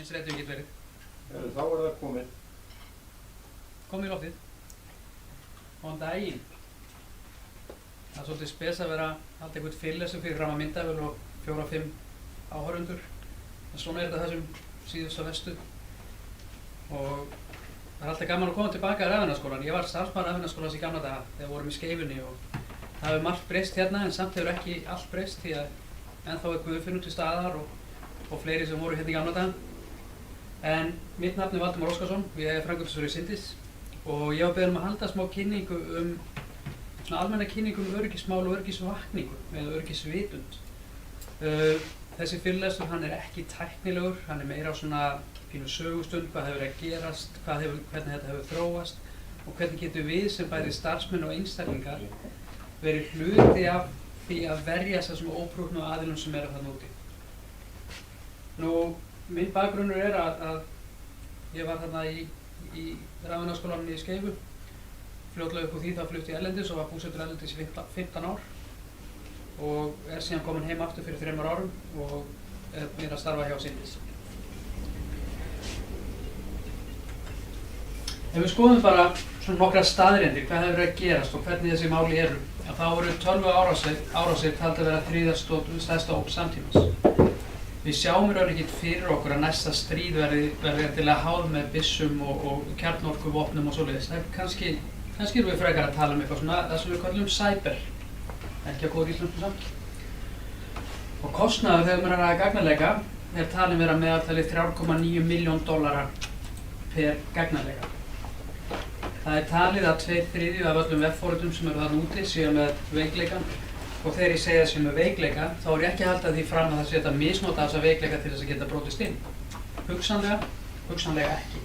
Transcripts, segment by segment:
eins réttu get verið. Þá það komið. Komið í loftið. Góðan daginn. Það svolítið spes að vera að halda einhvern fyrirlestur fyrir fram að myndavél og 4-5 áhorfendur. En svona þetta þessum síðustu vestu. Og það alltaf gaman að koma tilbaka að Rafiðnaskólann. Ég var starfsmaður Rafiðnaskólans í gamla daga þegar við vorum í Skeifunni og það hefur margt breyst hérna en samt hefur ekki allt breyst því að ennþá Guðfinnur til staðar og fleiri sem voru hérna í gamla daga. En mitt nafn Valdimar Óskarsson, ég framkvæmdastjóri Syndis og ég var beðinn að halda smá kynningu svona almenna kynningu öryggismál og öryggisvakningu eða öryggisvitund. Þessi fyrirlestur hann ekki tæknilegur, hann meira á svona pínu sögustund, hvað hefur að gerast, hvernig þetta hefur þróast og hvernig getum við sem bæði starfsmenn og einstaklingar verið hluti af því að verja þessum óprúttnu aðilum sem þarna úti. Minn bakgrunnur að ég var þarna í Rafiðnaskólanum í Skeifu. Fljótlega upp úr því þá flutti ég erlendis og var búsettur erlendis í 15 ár og síðan kominn heim aftur fyrir 3 árum og mér að starfa hjá Syndis. Ef við skoðum bara svona nokkrar staðreyndir, hvað hefur að gerast og hvernig þessi máli eru, þá eru tölvuárásir taldir vera 3. stærsta ógn samtímans. Við sjáum í raun ekkert fyrir okkur að næsta stríð verði endilega háð með byssum og kjarnorkuvopnum og svoleiðis. Kannski erum við frekar að tala eitthvað svona, það sem við kallum cyber, ekki að góða íslensku samt. Og kostnaður þegar maður ræða gagnaleika talin vera meðaltali $3,9 milljón per gagnaleika. Það talið að 2/3 af öllum vefforritum sem eru þarna úti séu með veikleikan. Og þegar ég segja sem með veikleika, þá ég ekki að halda því fram að það sé þetta misnota þessa veikleika til þess að geta brotist inn. Hugsanlega ekki.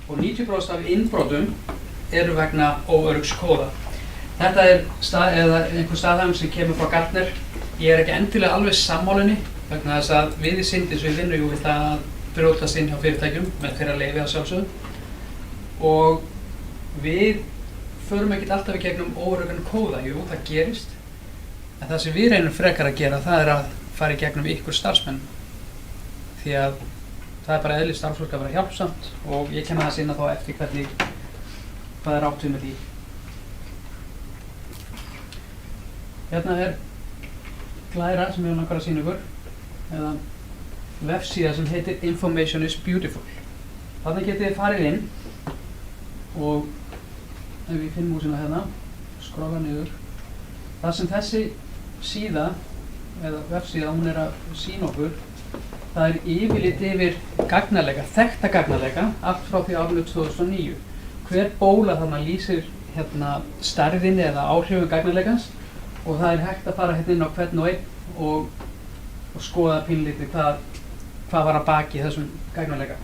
Og 90% af innbrotum eru vegna óöruggs kóða. Þetta einhver staðhæfing sem kemur frá Gartner. Ég ekki endilega alveg sammálinni vegna þess að við í Syndis við vinnum jú við það að brjótast inn hjá fyrirtækjum með þeirra leyfi að sjálfsögðu. Og við förum ekkert alltaf í gegnum óöruggan kóða, jú, það gerist. En það sem við reynum frekar að gera, það að fara í gegnum ykkur starfsmenn. Því að það bara eðli starfsfólk að vera hjálpsamt og ég kem aðeins inn á þá eftir hvað átt við með því. Hérna glæra sem ég langar að sýna ykkur, eða vefsíða sem heitir Information is Beautiful. Þannig getið þið farið inn og ef við finnum músina hérna, skrolla niður. Það sem þessi síða, eða vefsíða, hún að sýna okkur, það yfirlit yfir gagnaleika, þekkta gagnaleika, allt frá því árinu 2009. Hver bóla þarna lýsir stærðinni eða áhrifum gagnaleikans og það hægt að fara hérna inn á hvern og einn og skoða pínlítið hvað var að baki þessum gagnaleika.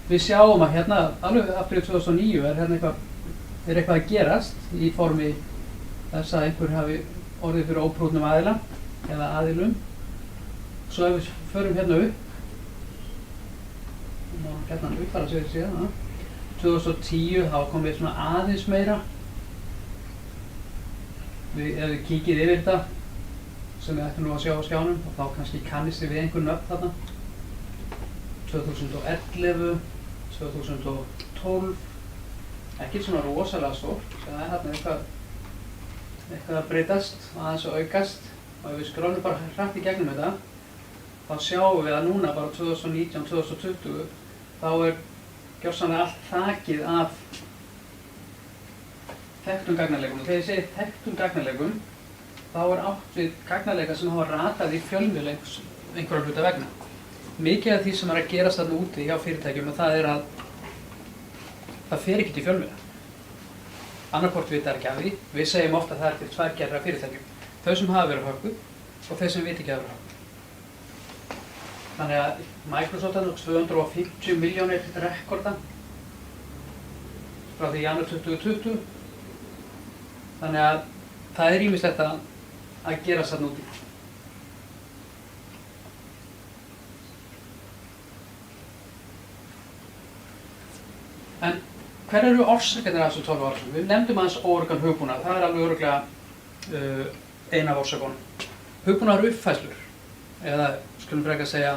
Við sjáum að hérna, alveg aftur í 2009 eitthvað að gerast í formi þess að einhver hafi orðið fyrir óprúttnum aðila eða aðilum. Svo ef við förum hérna upp, hérna upp bara sér síðan, 2010 þá kom við svona aðeins meira. Ef við kíkið yfir þetta sem við ættum nú að sjá á skjánum og þá kannski kannist við einhver nöfn þarna. 2011, 2012, ekki svona rosalega stórt, það þarna eitthvað að breytast, aðeins að aukast og ef við skrólum bara hratt í gegnum þetta þá sjáum við að núna bara 2019-2020 þá gjörsamlega allt þakið af þekktum gagnarleikum og þegar ég segi þekktum gagnarleikum þá átt við gagnarleika sem hafa ratað í fjölmiðla einhverja hluta vegna. Mikið af því sem að gerast þarna úti hjá fyrirtækjum og það að það fer ekkert í fjölmiðla. Annarkvort vita ekki af því, við segjum ofta að það til 2 gerðir af fyrirtækjum. Þau sem hafa verið högguð og þau sem vita ekki að vera högguð. Þannig að Microsoft har 250 milljónir rekorda frá því janúar 2020. Þannig að það ýmislegt að gerast þarna úti. En hver eru orsakirnir af þessu 12 árásum? Við nefndum aðeins óöruggan hugbúnað, það alveg örugglega ein af orsökunum. Hugbúnaðar uppfærslur, eða skulum frekar segja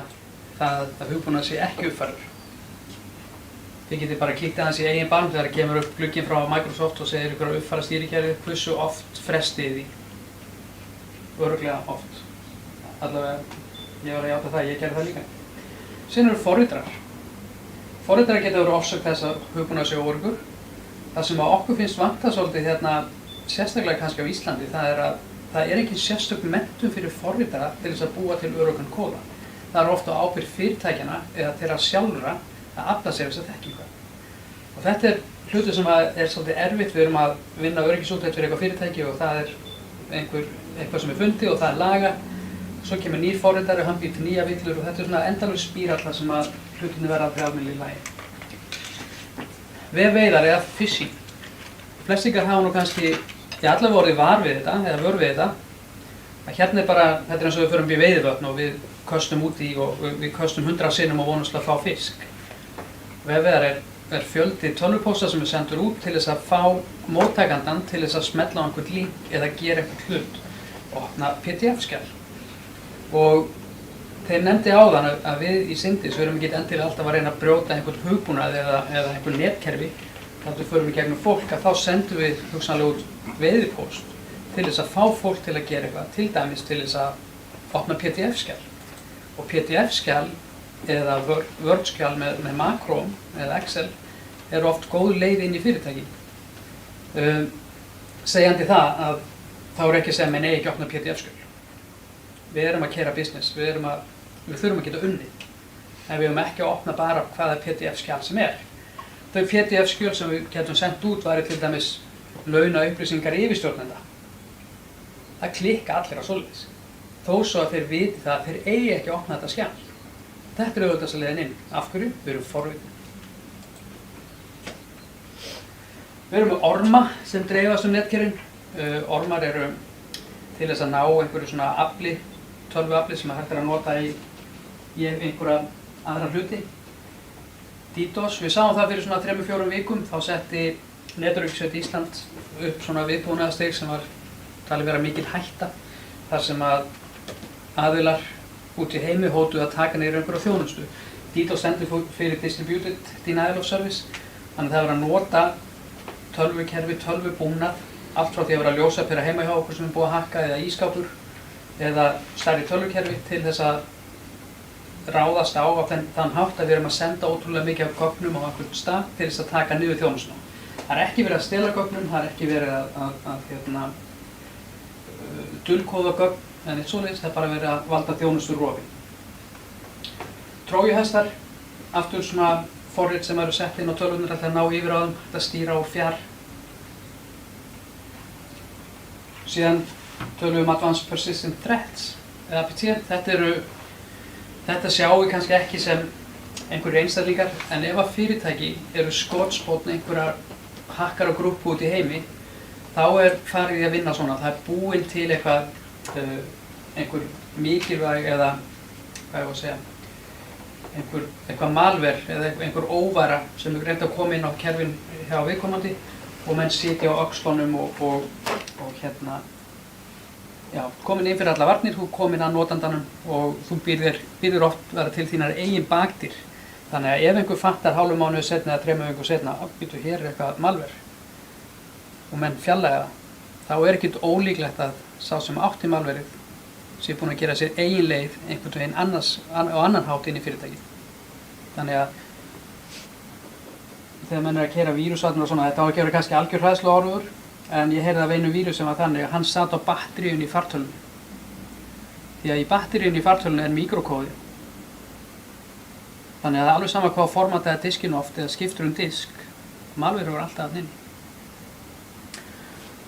það að hugbúnaður sé ekki uppfærður. Þið getið bara kíkt aðeins í eigin barm þegar kemur upp glugginn frá Microsoft og segir ykkur að uppfæra stýrikerfið, hversu oft frestið því. Örugglega oft. Allavega, ég var að játa það, ég gerði það líka. Síðan eru forritarar. Forritarar geta verið orsök þess að hugbúnaður sé óöruggur. Það sem að okkur finnst vanta svolítið hérna, sérstaklega kannski á Íslandi, það er að það er ekki sérstök menntun fyrir forritara til þess að búa til öruggan kóða. Það er ofta á ábyrgð fyrirtækjanna eða þeirra sjálfra að afla sér þessa þekkingu. Og þetta er hlutur sem er svolítið erfitt. Við erum að vinna öryggisúttekt fyrir eitthvað fyrirtæki og það er eitthvað sem er fundið og það er laga. Svo kemur nýr forritari, hann býr til nýja villur og þetta er svona endalaus spíralla sem að hlutinni verða aldrei almennilega í lagi. Vefveiðar eða phishing. Flestir hafa nú kannski allavega orðið var við þetta, eða vör við þetta, að hérna er bara, þetta er eins og við förum í veiðivötn og við köstum út í og við köstum 100 sinnum og vonumst að fá fisk. Vefveiðar er fjöldi tölvupósta sem er sendur út til þess að fá móttakandann til þess að smella á einhvern link eða gera einhvern hlut og opna PDF-skjal. Og þeir nefndi áðan að við í Syndis, við erum ekki endilega alltaf að reyna að brjóta einhvern hugbúnað eða einhvern netkerfi, þá förum við gegnum fólk að þá sendum við hugsanlega út veiðipóst til þess að fá fólk til að gera eitthvað, til dæmis til þess að opna PDF-skjal. Og PDF-skjal eða Word-skjal með Macron eða Excel eru oft góð leið inn í fyrirtæki. Segjandi það að þá er ekki að segja menn ekki opna PDF-skjal. Við erum að keyra business, við þurfum að geta unnið. En við erum ekki að opna bara hvaða PDF-skjal sem er. Þau PDF-skjöl sem við getum sendt út væri til dæmis launaupplýsingar yfirstjórnenda. Það klikka allir á svoleiðis. Þó svo að þeir viti það að þeir eigi ekki að opna þetta skjal. Þetta er auðvitað leiðin inn. Af hverju? Við erum forvitin. Við erum með orma sem dreifast netkerfin. Ormar eru til þess að ná einhverju svona afli, tölvuafli sem hægt er að nota í einhverja aðra hluti. DDoS, við sáum það fyrir svona 3-4 vikum, þá setti Netöryggissveit Ísland upp svona viðbúnaðarstig sem var talið vera mikil hætta, þar sem að aðilar út í heimi hótuðu að taka niður einhverja þjónustu. DDoS stendur fyrir Distributed Denial of Service, þannig að það var að nota tölvukerfi, tölvubúnað, allt frá því að vera ljósapera heima hjá okkur sem er búið að hakka eða ískápur eða stærri tölvukerfi til þess að ráðast á þann hátt að við erum að senda ótrúlega mikið af gögnum á einhvern stað til þess að taka niður þjónustuna. Það er ekki verið að stela gögnum, það er ekki verið að dulkóða gögn en eitt svoleiðis, það er bara verið að valda þjónustu rofi. Trójuhestar, aftur svona forrit sem eru sett inn á tölvurnar til að ná yfir á þeim, að stýra úr fjær. Síðan tölum við Advanced Persistent Threats, eða APT, Þetta sjáum við kannski ekki sem einhverju einstaklingar, en ef að fyrirtæki eru skotspónn einhverjar hakkar og grúppu út í heimi, þá er farið í að vinna svona. Það er búinn til einhver mikilvæg eða, hvað ég var að segja, eitthvað malver eða einhver óvara sem er reynd að koma inn á kerfin hjá viðkomandi og menn sitja á öxlunum og komin inn fyrir alla varnir, þú komin að notandanum og þú býrðir oft vera til þínar eigin bakdyr. Þannig að ef einhver fattar hálfum mánuði setna eða 3 vikum setna, býtu hér er eitthvað malver og menn fjarlæga það, þá er ekkert ólíklegt að sá sem átti malverið sé búinn að gera sér eigin leið einhvern veginn á annan hátt inn í fyrirtækið. Þannig að þegar menn er að keyra vírusvarnir og svona, þetta á að gera kannski algjör hræðsluáróður, en ég heyrði af einu vírus sem var þannig að hann sat á batteríunni í fartölunni. Því að í batteríunni í fartölunni er mikrokóði. Þannig að það er alveg sama hvað formataði diskinn oft eða skiptur disk, malverið var alltaf þarna inni.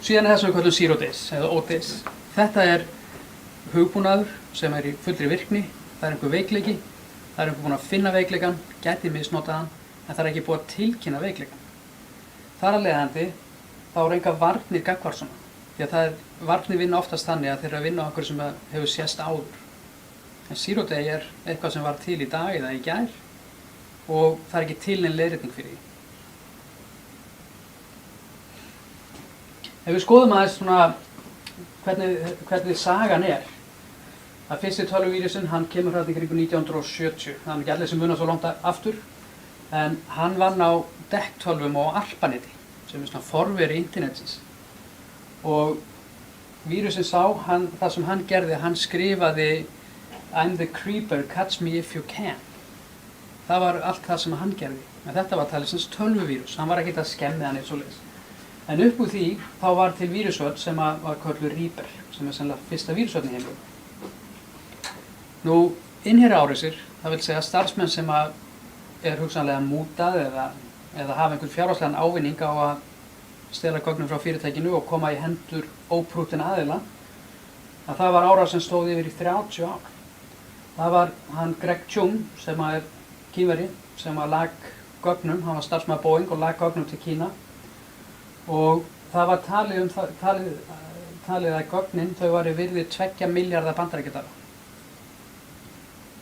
Síðan er það sem við kallum Zero Days eða ODays. Þetta er hugbúnaður sem er í fullri virkni, það er einhver veikleiki, það er einhver búinn að finna veikleikan, gæti misnotað hann, en það er ekki búið að tilkynna veikleikan. Þar af leiðandi þá eru engar varnir gagnvart svona. Því að varnir vinna oftast þannig að þeir eru að vinna á einhverju sem hefur sést áður. En Zero Day er eitthvað sem var til í dag eða í gær og það er ekki til nein leiðrétting fyrir því. Ef við skoðum aðeins svona hvernig sagan er, að fyrsti tölvuvírusinn, hann kemur hérna í kringum 1970. Það er ekki allir sem muna svo langt aftur, en hann vann á dekktölvum og ARPANET, sem er svona forveri internetsins. Og vírusinn það sem hann gerði, hann skrifaði I'm the creeper, catch me if you can. Það var allt það sem hann gerði. En þetta var talið sem tölvuvírus, hann var ekkert að skemmi hann eitt svoleiðis. En upp úr því, þá var til vírusvörn sem var kölluð Reaper, sem er sennilega fyrsta vírusvörn í heiminum. Nú, innherjaárásir, það vil segja starfsmenn sem er hugsanlega mútað eða hafa einhvern fjárhagslegan ávinning á að stela gögnum frá fyrirtækinu og koma í hendur óprúttin aðila, að það var árás sem stóð yfir í 30 ár. Það var hann Greg Chung, sem er Kínverji, sem lag gögnum, hann var starfsmaður Boeing og lag gögnum til Kína. Og það var talið að gögnin, þau var í virði 2 milljarða bandaríkjadala.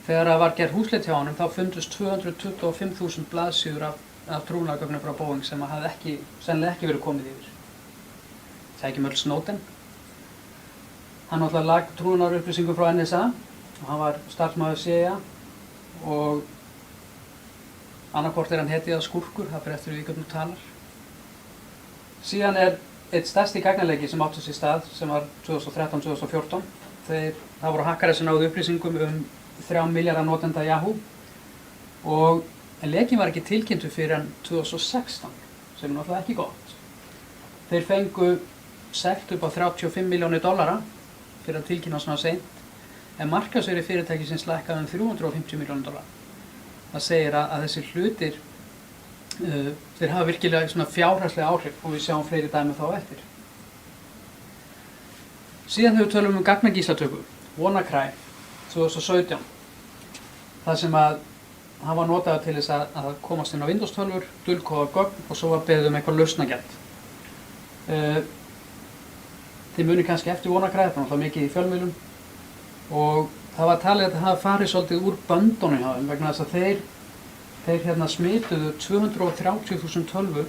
Þegar það var gerð húsleit hjá honum, þá fundust 225.000 blaðsíður af trúnaðargögnum frá Boeing sem hafði sennilega ekki verið komið yfir. Sækjum öll Snowden. Hann náttúrulega lag trúnaðarupplýsingum frá NSA og hann var starfsmaður CIA og annarkvort hann hetið að skurkur, það fyrir eftir því hvernig þú talar. Síðan eitt stærsti gagnaleiki sem átti sér stað sem var 2013-2014. Það voru hakkari sem náðu upplýsingum 3 milljarða notenda Yahoo en leikin var ekki tilkynntur fyrir en 2016 sem er náttúrulega ekki gott. Þeir fengu sekt upp á $35 milljónir fyrir að tilkynna svona seint en markaðsvirði fyrirtækisins lækkaði $350 milljónir. Það segir að þessir hlutir þeir hafa virkilega svona fjárhagslega áhrif og við sjáum fleiri dæmi þá eftir. Síðan höfum við tölum gagnagíslatöku, WannaCry 2017. Það sem að hann var notaður til þess að komast inn á Windows-tölvur, dulkóða gögn og svo var beðið eitthvað lausnagjald. Þið munið kannski eftir WannaCry, það var náttúrulega mikið í fjölmiðlum og það var talið að það hafi farið svolítið úr böndunum hjá þeim vegna þess að þeir smituðu 230.000 tölvur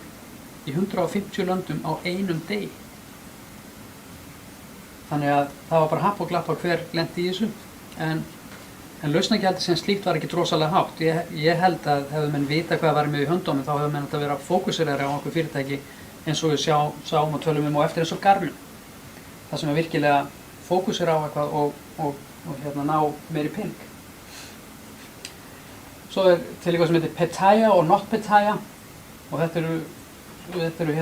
í 150 löndum á einum degi. Þannig að það var bara happ og glapp á hver lenti í þessu en lausnagjaldi sem slíkt var ekki drosalega hátt. Ég held að hefðu menn vita hvað var með í höndunum þá hefðu menn að vera fókusirari á okkur fyrirtæki eins og við sáum og tölum á eftir eins og Garmin. Það sem virkilega fókusir á eitthvað og ná meiri pening. Svo til eitthvað sem heitir Petya og NotPetya og þetta eru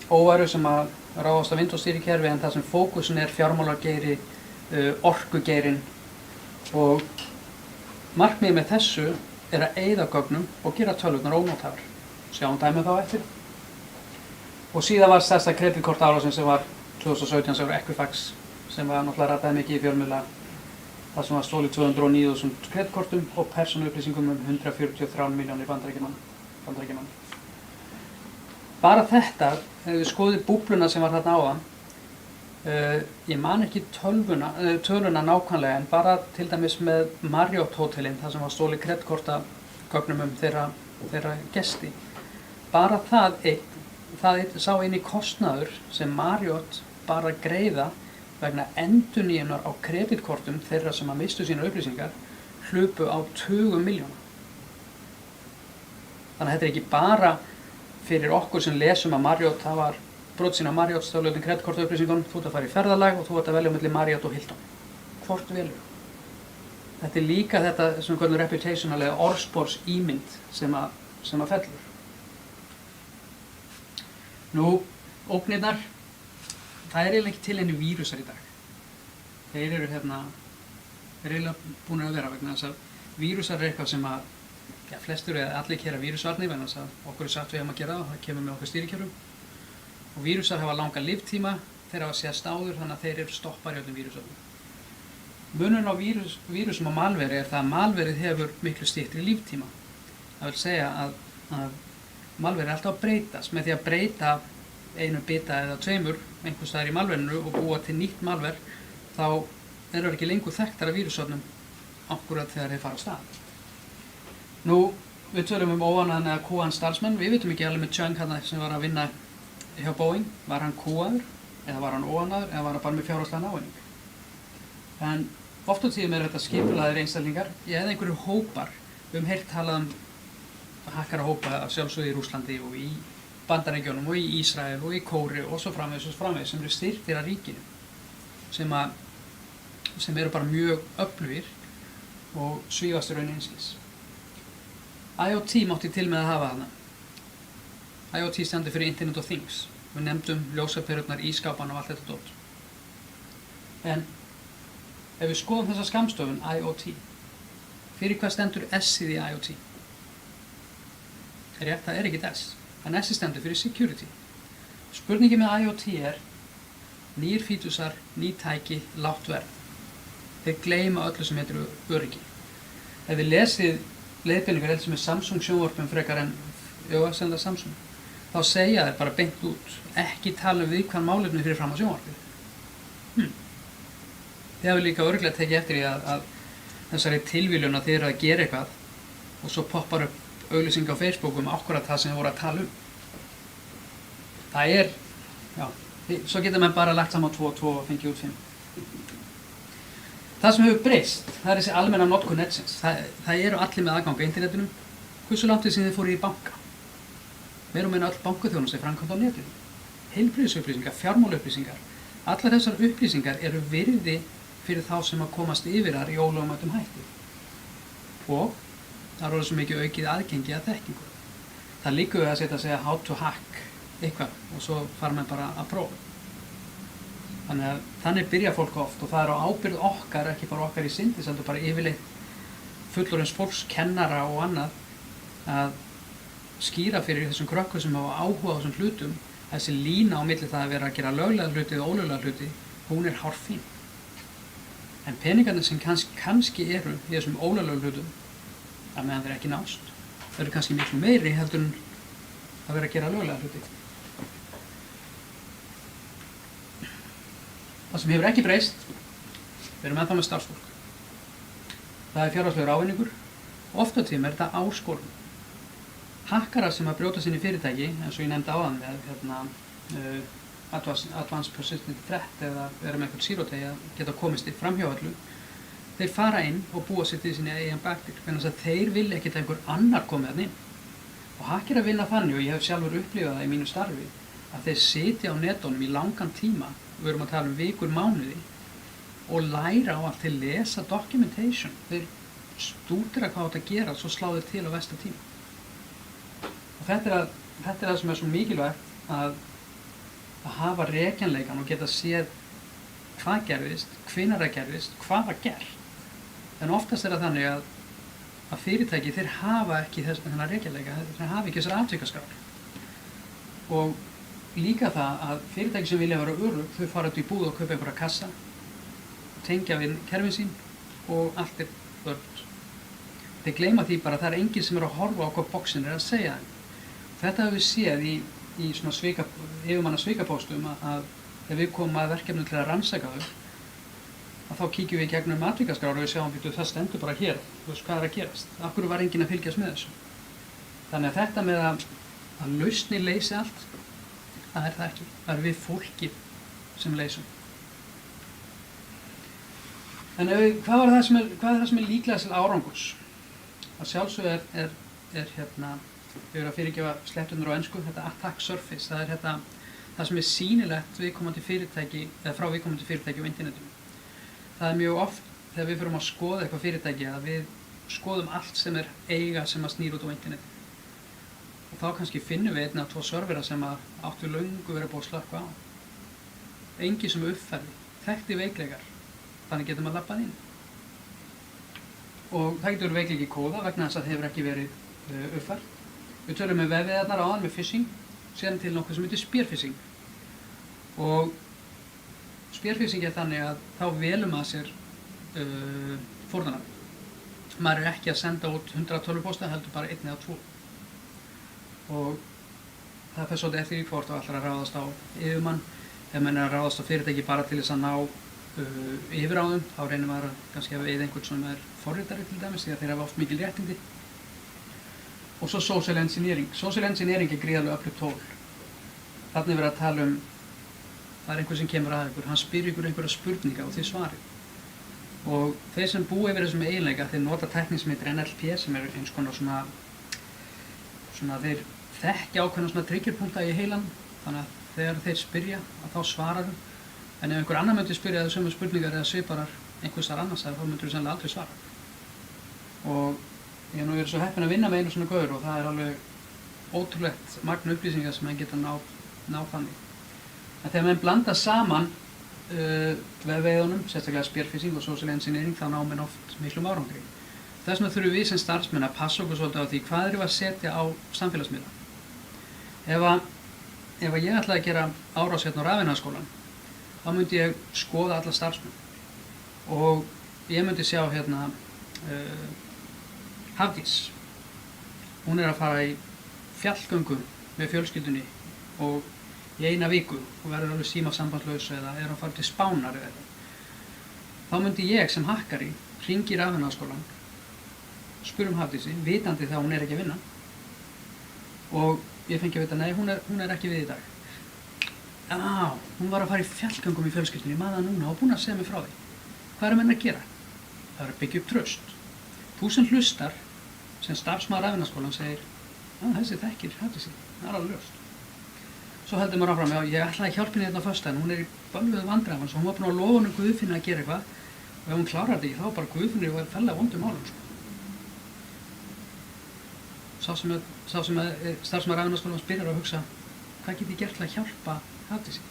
óværu sem að ráðast af Windows stýrikerfi en það sem fókusin er fjármálageiri, orkugeirinn og markmiðið með þessu er að eyða gögnum og gera tölvurnar ónothæfar. Sjáum dæmi þá eftir. Og síðan var stærsta kreditkortárásin sem var 2017 sem var Equifax sem var náttúrulega rataði mikið í fjölmiðla. Það sem var stólið 209.000 kreditkortum og persónuupplýsingum 143 milljónir bandaríkjamanna. Bara þetta, ef við skoðum búbluna sem var þarna áðan, ég man ekki töluna nákvæmlega en bara til dæmis með Marriott hótelin, það sem var stólið kreditkortagögnum þeirra gesti. Bara það sá eini kostnaður sem Marriott bara greiða vegna endurnýjunar á kreditkortum þeirra sem að mistu sínar upplýsingar hlupu á 20 milljóna. Þannig að þetta er ekki bara fyrir okkur sem lesum að Marriott, það var brot sína Marriott staflöðin kreditkortaupplýsingunum, þú ert að fara í ferðalag og þú ert að velja milli Marriott og Hilton. Hvort velur? Þetta er líka þetta sem við kallum reputationalega orðspors ímynd sem að fellur. Nú, ógnirnar, það er eiginlega ekki til einu vírusar í dag. Þeir eru eiginlega búin að vera vegna þess að vírusar er eitthvað sem að flestur eða allir gera vírusvarnir vegna þess að okkur er sagt við hefum að gera það kemur með okkur stýrikerfum. Og vírusar hafa langa líftíma, þeir hafa sést áður þannig að þeir eru stoppar í öllum vírusvarnum. Munurinn á vírusum og malveri er það að malverið hefur miklu styttri líftíma. Það vil segja að malveri er alltaf að breytast. Með því að breyta einu bita eða tveimur einhvers staðar í malverinu og búa til nýtt malver þá eru ekki lengur þekktar af vírusvarnum akkurat þegar þeir fara af stað. Nú, við tölum óánægðan eða kúaðan starfsmenn. Við vitum ekki alveg með Chung sem var að vinna hjá Boeing. Var hann kúaður eða var hann óánægður eða var hann bara með fjárhagslegan ávinning? En Oft á tíðum þetta skipulagðir einstaklingar eða einhverju hópar. Við höfum heyrt talað hakkarahópa af sjálfsögðu í Rússlandi og í Bandaríkjunum og í Ísrael og í Kóreu og svo framvegis sem eru styrktir af ríkinu sem eru bara mjög öflugir og svífast í raun einskis. IoT mátti til með að hafa þarna. IoT stendur fyrir Internet of Things. Við nefndum ljósaperurnar, ískápana og allt þetta dót. En ef við skoðum þessa skammstofun IoT, fyrir hvað stendur S-ið í IoT? Rétt, það ekkert S, en S stendur fyrir Security. Spurningin með IoT nýr fítusar, ný tæki, lágt verð. Þeir gleyma öllu sem heitir öryggi. Ef við lesið leiðbeiningar sem Samsung sjónvarpum frekar en senda Samsung, þá segja þeir bara beint út, ekki tala viðkvæm málefni fyrir fram á sjónvarpið. Þið hafið líka örugglega tekið eftir því að þessari tilviljun að þið eru að gera eitthvað og svo poppar upp auglýsing á Facebook akkúrat það sem þið voru að tala Það svo geta menn bara lagt saman 2 og 2 og fengið út 5. Það sem hefur breyst, það þessi almenna notkun netsins. Það eru allir með aðgang á internetinu. Hversu langt sem þið fóru í banka? Meira og meina öll bankaþjónusta framkvæmd á netinu. Heilbrigðisupplýsingar, fjármálaupplýsingar. Allar þessar upplýsingar eru virði fyrir þá sem að komast yfir þar í ólögmætum hætti. Og það er svo mikið aukið aðgengi að þekkingu. Það líka við að setja að segja how to hack eitthvað og svo fara menn bara að prófa. Þannig byrja fólk oft og það er á ábyrgð okkar, ekki bara okkar í syndis, heldur bara yfirleitt fullorðins fólks, kennara og annað að skýra fyrir þessum krökkum sem hafa áhuga á þessum hlutum, þessi lína á milli það að vera að gera löglega hluti og ólöglega hluti, hún hárfín. En peningarnir sem kannski eru í þessum ólöglega hlutum, að meðan þeir ekki nást, þau eru kannski miklu meiri heldur en að vera að gera löglega hluti. Það sem hefur ekki breyst, við erum ennþá með starfsfólk. Það fjárhagslegur ávinningur, oft á tíma þetta áskorun. Hakkarar sem að brjóta sinni fyrirtæki, eins og ég nefndi áðan með Advanced Persistent Threat eða vera með eitthvað zero day að geta komist framhjá öllu, þeir fara inn og búa sér til sinni eigin bakdyr, þannig að þeir vilja ekkert að einhver annar komi þarna inn. Og hakkar að vinna þannig, og ég hef sjálfur upplifað það í mínu starfi, að þeir sitja á netunum í langan tíma, við erum að tala vikur, mánuði, og læra á allt til lesa documentation. Þeir stúdera hvað átt að gera, svo slá þeir til á versta tíma. Og þetta er það sem svo mikilvægt að hafa rekjanleikan og geta séð hvað gerðist, hvenær það gerðist, hvað var gert. En oftast það þannig að fyrirtæki þeir hafa ekki þennan rekjanleika, þeir hafa ekki þessar atvikaskrár. Og líka það að fyrirtæki sem vilja vera örugg, þau fara út í búð og kaupa einhverja kassa, tengja við kerfin sín og allt öruggt. Þeir gleyma því bara að það enginn sem að horfa á hvað boxin að segja þeim. Þetta hefur við séð í svona yfirmanna svikapóstum að þegar við komum að verkefnum til að rannsaka þau, að þá kíkjum við í gegnum atvikaskrár og við sjáum að það stendur bara hér, þú veist hvað að gerast. Af hverju var enginn að fylgjast með þessu? Þannig að þetta með að lausnir leysi allt, það það ekki. Það við fólkið sem leysum. En hvað er það sem er líklega til árangurs? Að sjálfsögðu við erum að fyrirgefa sletturnar á ensku, þetta attack surface, það það sem er sýnilegt viðkomandi fyrirtæki, eða frá viðkomandi fyrirtæki á internetinu. Það er mjög oft þegar við förum að skoða eitthvað fyrirtæki að við skoðum allt sem er eiga sem að snýr út á internetinu. Og þá kannski finnum við 1 eða 2 servera sem áttu löngu verið búið að slökkva á. Engin sem uppfærði, þekkti veikleikar, þannig getur maður labbað inn. Og það getur verið veikleiki í kóða vegna þess að það hefur ekki verið uppfært. Við tölum með vefveðarnar áðan með phishing, síðan til nokkuð sem heitir spearphishing. Og spearphishing þannig að þá velum að sér fórnarnafn. Maður ekki að senda út 100 tölvupósta, heldur bara 1 eða 2. Og það fer svolítið eftir í hvort og allar að ráðast á yfirmann. Ef menn að ráðast á fyrirtæki bara til þess að ná yfiráðum, þá reynir maður kannski að veið einhvern sem forritari til dæmis, því að þeir hafa oft mikil réttindi. Og svo social engineering. Social engineering gríðarlega öflugt tól. Þarna verið að tala það er einhver sem kemur að ykkur, hann spyr ykkur einhverja spurninga og þið svarið. Og þeir sem búa yfir þessum eiginleika, þeir nota tækni sem heitir NLP sem er eins konar svona þeir þekkja ákveðna svona triggerpunkta í heilan, þannig að þegar þeir spyrja að þá svarar þau. En ef einhver annar myndi spyrja þau sömu spurningar eða sviparar einhversar annars þá myndur þau sennilega aldrei svara. Og ég hef nú verið svo heppinn að vinna með einu svona gaur og það er alveg ótrúlegt magn upplýsingar sem menn geta ná þannig. En þegar menn blanda saman vefveiðunum, sérstaklega spearfishing og social engineering, þá ná menn oft miklum árangri. Þess vegna þurfum við sem starfsmenn að passa okkur svolítið á því hvað erum við að setja á samfélagsmiðla. Ef ég ætlaði að gera árás hérna á Rafiðnaðarskólann, þá myndi ég skoða alla starfsmenn og ég myndi sjá hérna Hafdís. Hún er að fara í fjallgöngu með fjölskyldunni og í eina viku og verður alveg símasambandslaus eða er að fara til Spánar eða eitthvað. Þá myndi ég sem hakkari hringi í Rafiðnaðarskólann, spura Hafdísi, vitandi það hún er ekki að vinna og ég fengi að vita, nei, hún er ekki við í dag. Hún var að fara í fjallgöngum í fjölskyldunni, ég man það núna og búin að segja mig frá því. Hvað er menn að gera? Það er að byggja upp traust. Þú sem hlustar, sem starfsmaður Rafiðnaðarskólann segir, þessi þekkir Hafdísi, það er alveg ljóst. Svo heldur maður áfram, ég ætlaði að hjálpa henni hérna á föstudaginn, hún er í bölvuðu vandræðum, svo hún var búin að lofa henni Guðfinni að gera eitthvað og ef hún klárar þetta, þá var bara Guðfinni og fellega vondum málum. Sá sem starfsmaður Rafiðnaðarskólans byrjar að hugsa, hvað get ég gert til að hjálpa Hafdísi?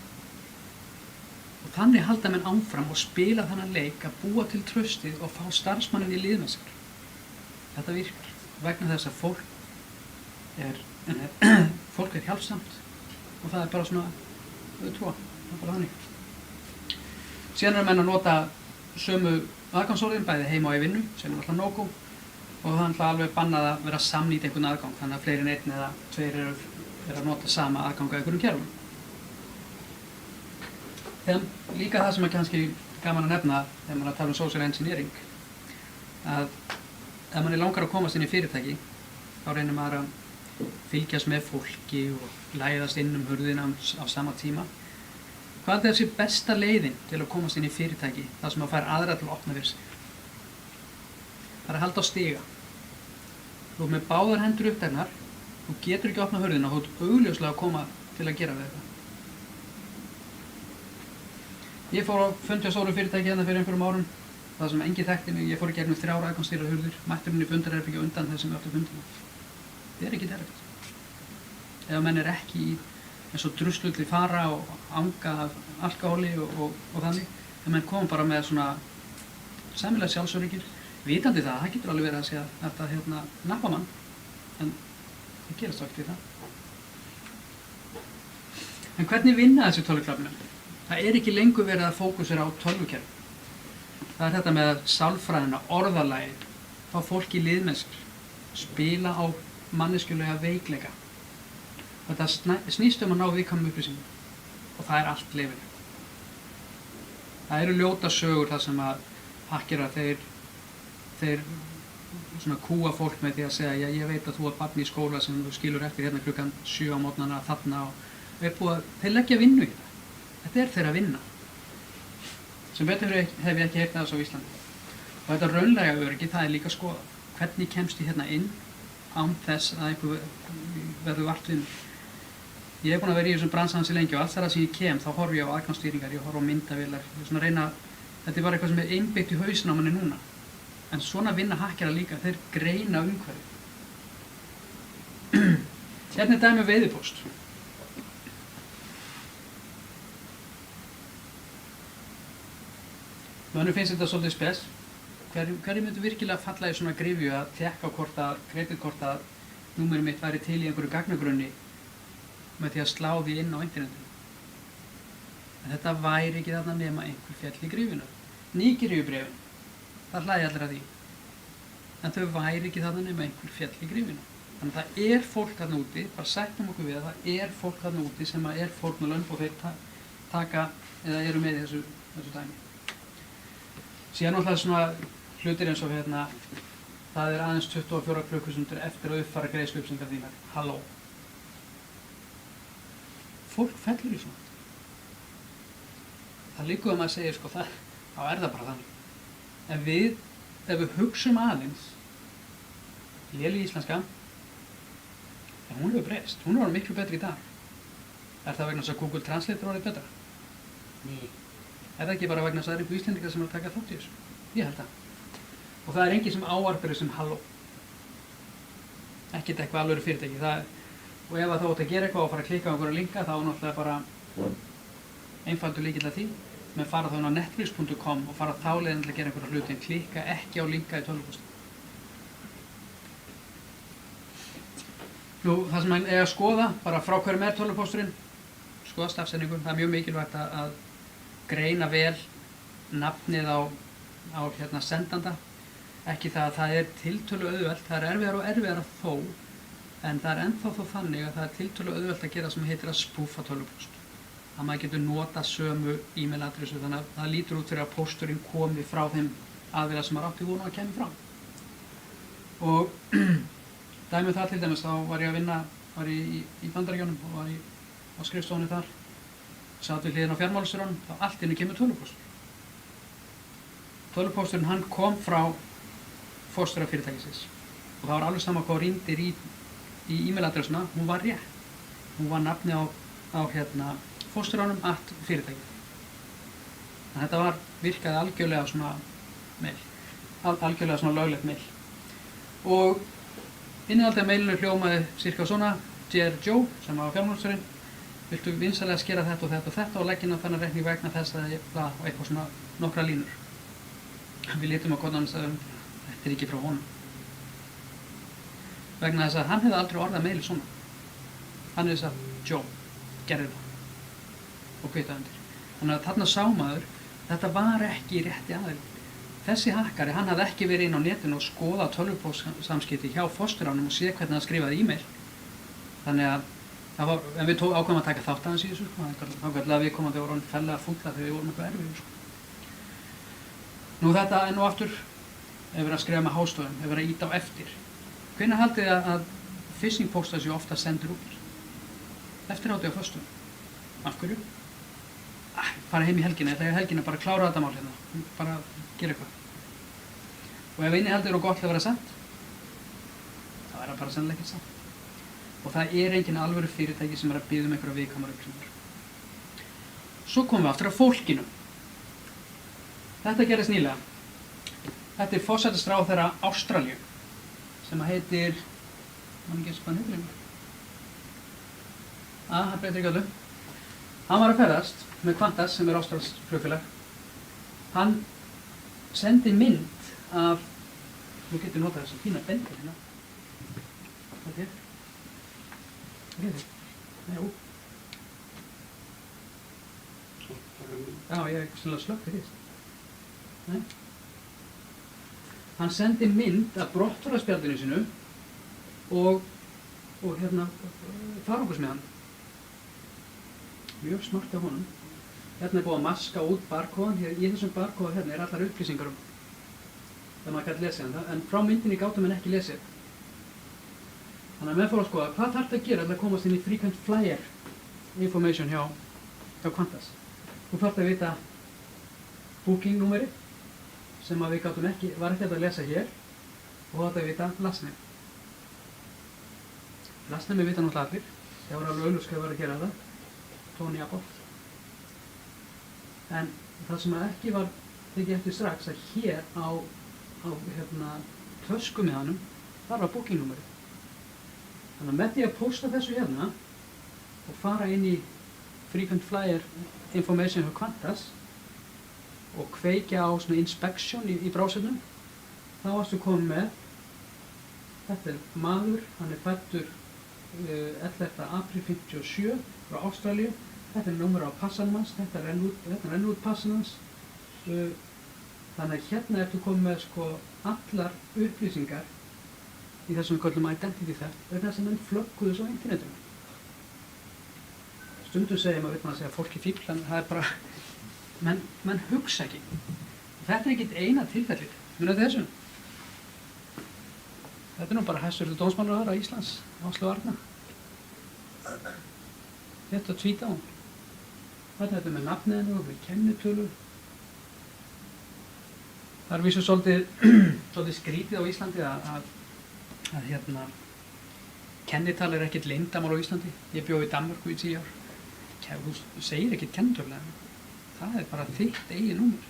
Og þannig halda menn áfram og spila þannig leik að búa til traustið og fá starfsmanninn í lið með sér. Þetta virkar vegna þess að fólk er hjálpsamt og það er bara svona það er bara þannig. Síðan menn að nota sömu aðgangsorðin bæði heima og í vinnu sem er alltaf no-go og það er alltaf alveg bannað að vera að samnýta einhvern aðgang þannig að fleiri en einn eða tveir eru að nota sama aðgang að einhverjum kerfum. Þegar líka það sem er kannski gaman að nefna þegar maður er að tala social engineering að ef mann er langar að komast inn í fyrirtæki þá reynir maður að fylgjast með fólki og læðast inn hurðina á sama tíma. Hvað er þessi besta leiðin til að komast inn í fyrirtæki þar sem maður fær aðra til að opna fyrir sig? Það er að halda á stiga. Þú ert með báðar hendur uppteknar, þú getur ekki að opna hurðina og þú ert augljóslega að koma til að gera við þetta. Ég fór á fundi á stóru fyrirtæki hérna fyrir einhverjum árum, það sem enginn þekkti mig, ég fór í gegnum 3 aðgangsstýrðar hurðir, mætturinn í fundarherbergi undan þess sem ég átti fundina. Það er ekki erfitt. Ef menn er ekki í eins og druslulli fara og anga af alkohóli og þannig, ef menn koma bara með svona sæmilega sjálfsöryggir, vitandi það getur alveg verið að segja að þetta nappa mann, en það gerast oft við það. En hvernig vinna þessi tölvuklafnir? Það er ekki lengur verið að fókusera á tölvukerfi. Það er þetta með sálfræðina, orðalagið, fá fólk í lið með sér, spila á manneskjulega veikleika. Þetta snýst að ná viðkvæmum upplýsingum og það er allt leyfilegt. Það eru ljóta sögur þar sem að hakkerar þeir svona kúa fólk með því að segja ég veit að þú ert barn í skóla sem þú skilur eftir hérna klukkan 7 á morgnana þarna og þeir leggja vinnu í það. Þetta er þeirra vinna. Sem betur hef ég ekki heyrt þess á Íslandi. Og þetta raunlega öryggi, það er líka skoða. Hvernig kemst ég hérna inn án þess að einhver verður vart við mig. Ég hef búin að vera í þessum bransa ansi lengi og allt þar sem ég kem þá horfi ég á aðgangsstýringar, ég horfi á myndavélar, ég svona reyna, þetta er bara eitthvað sem er einbyggt í hausinn á manni núna. En svona vinna hakkera líka, þeir greina umhverfið. Hérna er dæmi um veiðipóst. Mönnum finnst þetta svolítið spes. Hverju myndu virkilega falla í svona gryfju að tékka hvort að númerið mitt væri til í einhverju gagnagrunni með því að slá því inn á internetinu. En þetta væri ekki þarna nema einhver fjall í gryfjuna. Nígeríubréfin, það hlæði allir að því. En þau væri ekki þarna nema einhver fjall í gryfjuna. Þannig að það er fólk þarna úti, bara sættum okkur við að það er fólk þarna úti sem er fórnarlömb og þeir taka eða eru með í þessu dæmi. Síðan náttúrulega svona hlutir eins og það er aðeins 24 klukkustundir eftir að uppfæra greiðsluupplýsingar þínar. Halló. Fólk fellur í svona. Það liggur að maður segir þá er það bara þannig. ef við hugsum aðeins léleg íslenska, en hún hefur breyst, hún er orðin miklu betri í dag. Er það vegna þess að Google Translate er orðið betra? Nei. Er það ekki bara vegna þess að það er einhver Íslendingar sem er að taka þátt í þessu? Ég held það. Og það er enginn sem ávarpar þessum halló. Ekkert eitthvað alvöru fyrirtæki. Og ef þú átt að gera eitthvað og fara að klikka á einhverja linka, þá er náttúrulega bara einfaldur lykill að því. Menn fara þá inn á netflix.com og fara þá leiðin til að gera einhverja hluti, en klikka ekki á linka í tölvupósti. Nú, það sem mann eiga að skoða, bara frá hverjum er tölvupósturinn, skoða stafsetningu. Það er mjög mikilvægt að greina vel nafnið á sendanda. Ekki það að það er tiltölu auðvelt, það er erfiðara og erfiðara þó, en það er ennþá þó þannig að það er tiltölu auðvelt að gera sem heitir að spúfa tölvupóst. Að maður getur nota sömu e-mail-adressu, þannig að það lítur út fyrir að pósturinn komi frá þeim aðila sem maður átti vona að kemur frá. Og dæmið það til dæmis, þá var ég að vinna, var í Bandaríkjunum og var á skrifstofunni þar, satt við hliðina á fjármálastjóranum, þá allt inni kemur tölvupóstur. Tölvupósturinn hann kom frá fóstjóra fyrirtækisins og það var alveg sama hvað rýndir í e-mail-adressuna, hún var rétt. Hún var nafni á fóstjóranum @fyrirtækið. En þetta virkaði algjörlega svona mail, algjörlega svona löglegt mail. Og innihaldið af mailinu hljómaði cirka svona: Dear Joe, sem var fjármálastjórinn, viltu vinsamlega skera þetta og þetta og þetta og leggja inn á þennan reikning vegna þess að og eitthvað svona nokkra línur. Við lítum á konan og sagðum, þetta er ekki frá honum. Vegna þess að hann hefði aldrei orðað mail svona. Hann hefði sagt, Joe, gerði það. Og kvitaði undir. Þannig að þarna sá maður, þetta var ekki rétti aðili. Þessi hakkari, hann hafði ekki verið inn á netinu og skoðað tölvupóstsamskipti hjá fóstjóranum og séð hvernig hann skrifaði e-mail. Þannig að en við ákveðum að taka þátt aðeins í þessu, þá kallega við komandi vorum fellega fulla þegar við vorum eitthvað erfið. Nú þetta enn og aftur er verið að skrifa með hástöfum, er verið að ýta á eftir. Hvenær haldið þið að phishing póstar séu ofta sendir út? Eftir hádegi á föstum. Af hverju? Fara heim í helgina, þegar helgina bara klára þetta mál hérna, bara gera eitthvað. Og ef innihaldið er gott að vera sent, þá er það bara sennilega ekki sent. Og það er engin alvöru fyrirtæki sem er að biðja um einhverja viðkvæmar upplýsingar. Svo komum við aftur að fólkinu. Þetta gerist nýlega. Þetta er forsætisráðherra Ástralíu sem heitir, mann ekki hvað hann heitir einhver. Það breytir ekki öllu. Hann var að ferðast með Qantas sem er ástralskt flugfélag. Hann sendi mynd af, nú getur notað þess að fína bendir hérna. Hvað er? Hvað er þetta? Jú. Já, ég er svolítið slökk fyrir því. Nei. Hann sendi mynd af brottfararspjaldinu sínu og farangursmiðan. Mjög smart af honum. Hérna er búið að maska út barkóðan. Í þessum barkóða hérna er allar upplýsingar það maður gæti lesið hann. En frá myndinni gátu menn ekki lesið. Þannig að menn fór að skoða hvað þarf það að gera til að komast inn í frequent flyer information hjá Qantas. Þú þarf að vita booking númeri sem að við gátum ekki, var ekki að lesa hér og þarf að vita last name. Last name vita náttúrulega allir. Það var alveg augljóst hvað var að gera það. Tony Abbott. En það sem ekki var tekið eftir strax að hér á töskumiðanum þar var booking númeri. Þannig að með því að pósta þessu hérna og fara inn í frequent flyer information hjá Qantas og kveikja á svona inspection í browsernum, þá varstu komið með, þetta er maður, hann er fæddur 11. apríl 57 frá Ástralíu, þetta er númer á passanum hans, þetta er út passanum hans, þannig að hérna ertu komið með sko allar upplýsingar í þessum við kallum identity theft, vegna þess að menn flögguðu svo á internetinu. Stundum segir maður að fólk er fífl, en það er bara, menn hugsa ekki. Þetta er ekkert eina tilfellið, munið þessu. Þetta er nú bara hæstvirtur dómsmálaráðherra Íslands, Áslaug Arna. Þetta tvíta hún. Þetta er með nafnið hennar og með kennitölu. Það er vísu svolítið skrítið á Íslandi að kennital er ekkert leyndarmál á Íslandi. Ég bjó í Danmörku í 10 ár. Þú segir ekkert kennitölu, það er bara þitt eigið númer.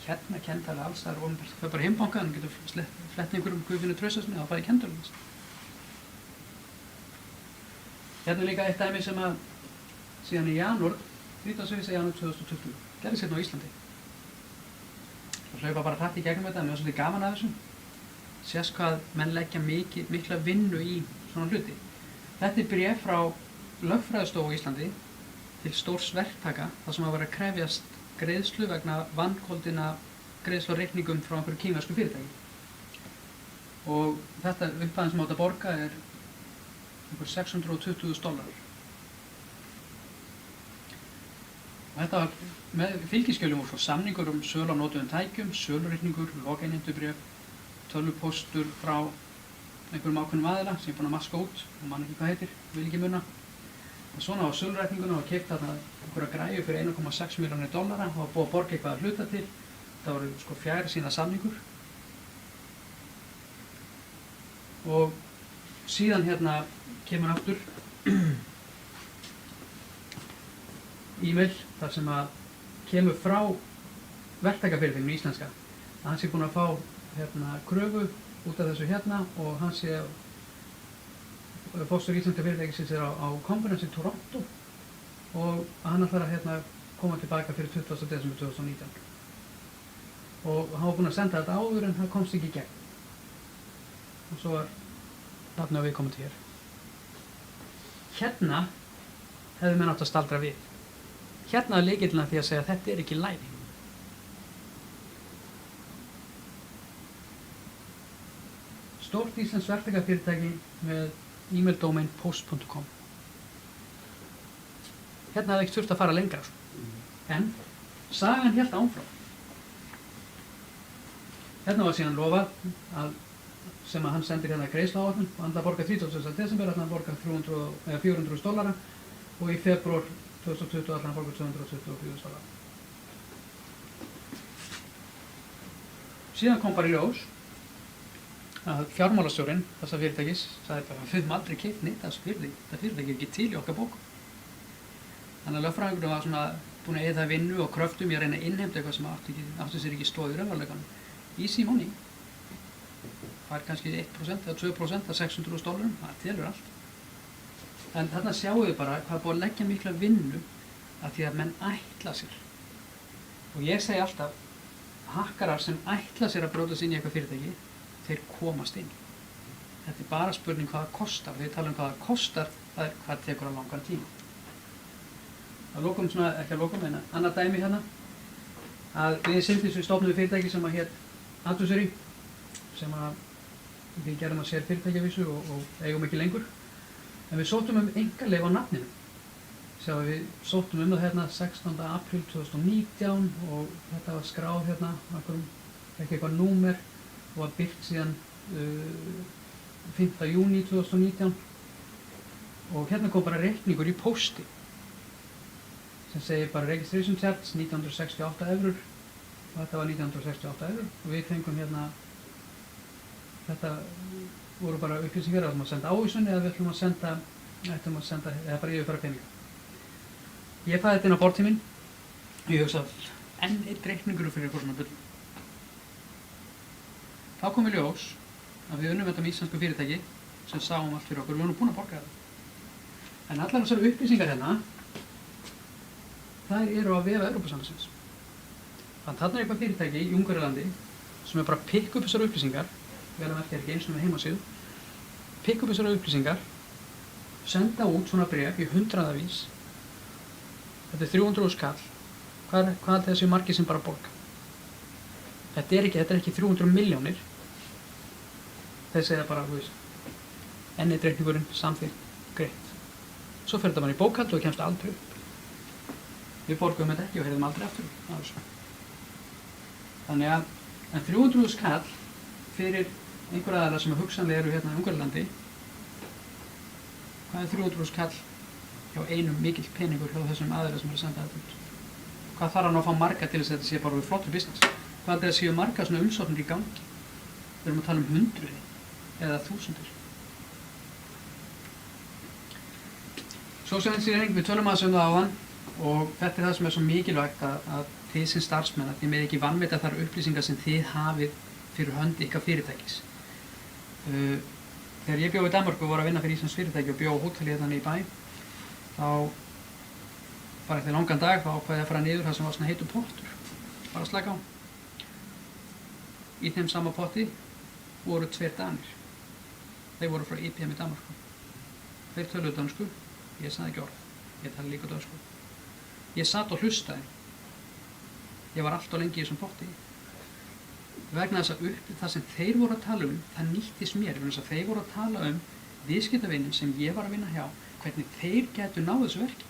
Hérna kennital er alls staðar opinbert. Það er bara heimbanka, þú getur flett einhverjum Guðfinnu Trausasni og það farið kennitölu. Hérna er líka eitt dæmi sem að síðan í janúar, 30. janúar 2020, gerðist hérna á Íslandi. Það hlaupa bara hratt í gegnum þetta, mér var svolítið gaman af þessu. Sést hvað menn leggja mikla vinnu í svona hluti. Þetta er bréf frá lögfræðistofu á Íslandi til stórs verktaka þar sem að vera að krefjast greiðslu vegna vangoldinna greiðslu á reikningum frá einhverju kínversku fyrirtæki. Og þetta upphæðin sem átt að borga er einhver $620.000. Og þetta var með fylgiskjölum úr svo samningur sölu á notuðum tækjum, sölureikningur, lokainnheimtubréf, tölvupóstur frá einhverjum ákveðnum aðila sem ég er búinn að maska út og man ekki hvað heitir, vil ekki muna. Og svona á sölureikninguna var keypt þarna einhverja græju fyrir $1,6 milljónir og var búið að borga eitthvað að hluta til. Það voru sko 4 síðna samningur. Og síðan hérna kemur aftur e-mail þar sem að kemur frá verktakafyrirtækinu íslenska að hann sé búinn að fá kröfu út af þessu og hann sé forstjóri íslenska fyrirtækisins er á konferensi í Toronto og hann ætlar að koma tilbaka fyrir 20. desember 2019 og hann var búinn að senda þetta áður en það komst ekki í gegn og svo var nafnið á viðkomandi hér. Hérna hefðu menn átt að staldra við. Hérna er lykillinn að því að segja að þetta er ekki læri. Stórt íslenskt verktakafyrirtæki með e-mail domain post.com. Hérna hefði ekki þurft að fara lengra. En sagan hélt áfram. Hérna var síðan lofað sem að hann sendir greiðsluáætlun og hann ætlaði að borga 30. desember, hann borga $400 og í febrúar 2020 ætlaði hann að borga $224. Síðan kom bara í ljós að fjármálastjórinn þessa fyrirtækis sagði bara við höfum aldrei keypt neitt af þessu fyrirtæki, þetta fyrirtæki er ekki til í okkar bókum. Þannig að lögfræðingurinn var svona búinn að eyða vinnu og kröftum í að reyna að innheimta eitthvað sem átti sér ekki stoð í raunveruleikanum. Easy money. Það er kannski 1% eða 2% af $600.000, það telur allt. En þarna sjáum við bara hvað er búið að leggja mikla vinnu að því að menn ætla sér. Og ég segi alltaf, hakkarar sem ætla sér að brjóta sig inn í eitthvað fyrirtæki, þeir komast inn. Þetta er bara spurning hvað það kostar. Þegar við tala hvað það kostar, það er hvað tekur á langan tíma. Að lokum svona, ekki að lokum, en annað dæmi að við Syndis við stofnum við fyrirtæki sem að hét Advisory, sem að við gerðum að sér fyrirtækjavísu og eigum ekki lengur. En við sóttum einkaleyfi á nafninu. Við sóttum það 16. apríl 2019 og þetta var skráð ekki eitthvað númer og var birt síðan 5. júní 2019 og kom bara reikningur í pósti sem segir bara registration charge 968 €. Og þetta var 968 € og við fengum þetta voru bara upplýsingar að senda ávísun eða við ætlum að senda eða bara yfirfara peninga. Ég fæði þetta inn á borðtíminn og ég hugsa enn einn reikningur fyrir eitthvað svona bull. Þá kom í ljós að við unnum þetta með íslensku fyrirtæki sem sáum allt fyrir okkur, við vorum búin að borga það. En allar þessar upplýsingar þær eru á vef Evrópusambandsins. Þannig þarna er eitthvað fyrirtæki í Ungverjalandi sem er bara að pikka upp þessar upplýsingar, vel að merkja ekki eins og með heimasíðu, pikka upp þessar upplýsingar, senda út svona bréf í hundraðavís. Þetta er 300.000 kall. Hvað er þessi margir sem bara borga? Þetta er ekki 300 milljónir. Þeir segja bara, enn eitt reikningurinn, samþykkt, greitt. Svo fer þetta bara í bókhald og kemst aldrei upp. Við borgum þetta ekki og heyrðum aldrei aftur af þessu. Þannig að 300.000 kall fyrir einhver aðeila sem hugsanlega eru hérna í Ungverjalandi, hvað er 300.000 kall hjá einum mikill peningur hjá þessum aðeila sem eru að senda þetta út? Hvað þarf hann að fá marga til þess að þetta sé bara við flottur business? hvað það séu margar svona umsóknir í gangi. Við erum að tala um hundruði eða þúsundir. Sósíalisering, við tölum aðeins um það áðan og þetta er það sem er svo mikilvægt að þið sem starfsmenn, að þið með ekki vanvita þar upplýsingar sem þið hafið fyrir hönd ykkar fyrirtækis. Þegar ég bjó í Danmörku og var að vinna fyrir Íslands fyrirtæki og bjó á hóteli hérna í bæ, þá bara eftir langan dag þá ákvaði ég að fara niður það sem var svona heitur pottur, bara að slaka á. Í þeim sama potti voru 2 Danir. Þeir voru frá IBM í Danmörku. Þeir töluðu dönsku, ég sagði ekki orð, ég tala líka dönsku. Ég satt og hlustaði. Ég var allt og lengi í þessum potti. Vegna þess að það sem þeir voru að tala um, það nýttist mér, vegna þess að þeir voru að tala um viðskiptavinin sem ég var að vinna hjá, hvernig þeir gætu náð þessu verki.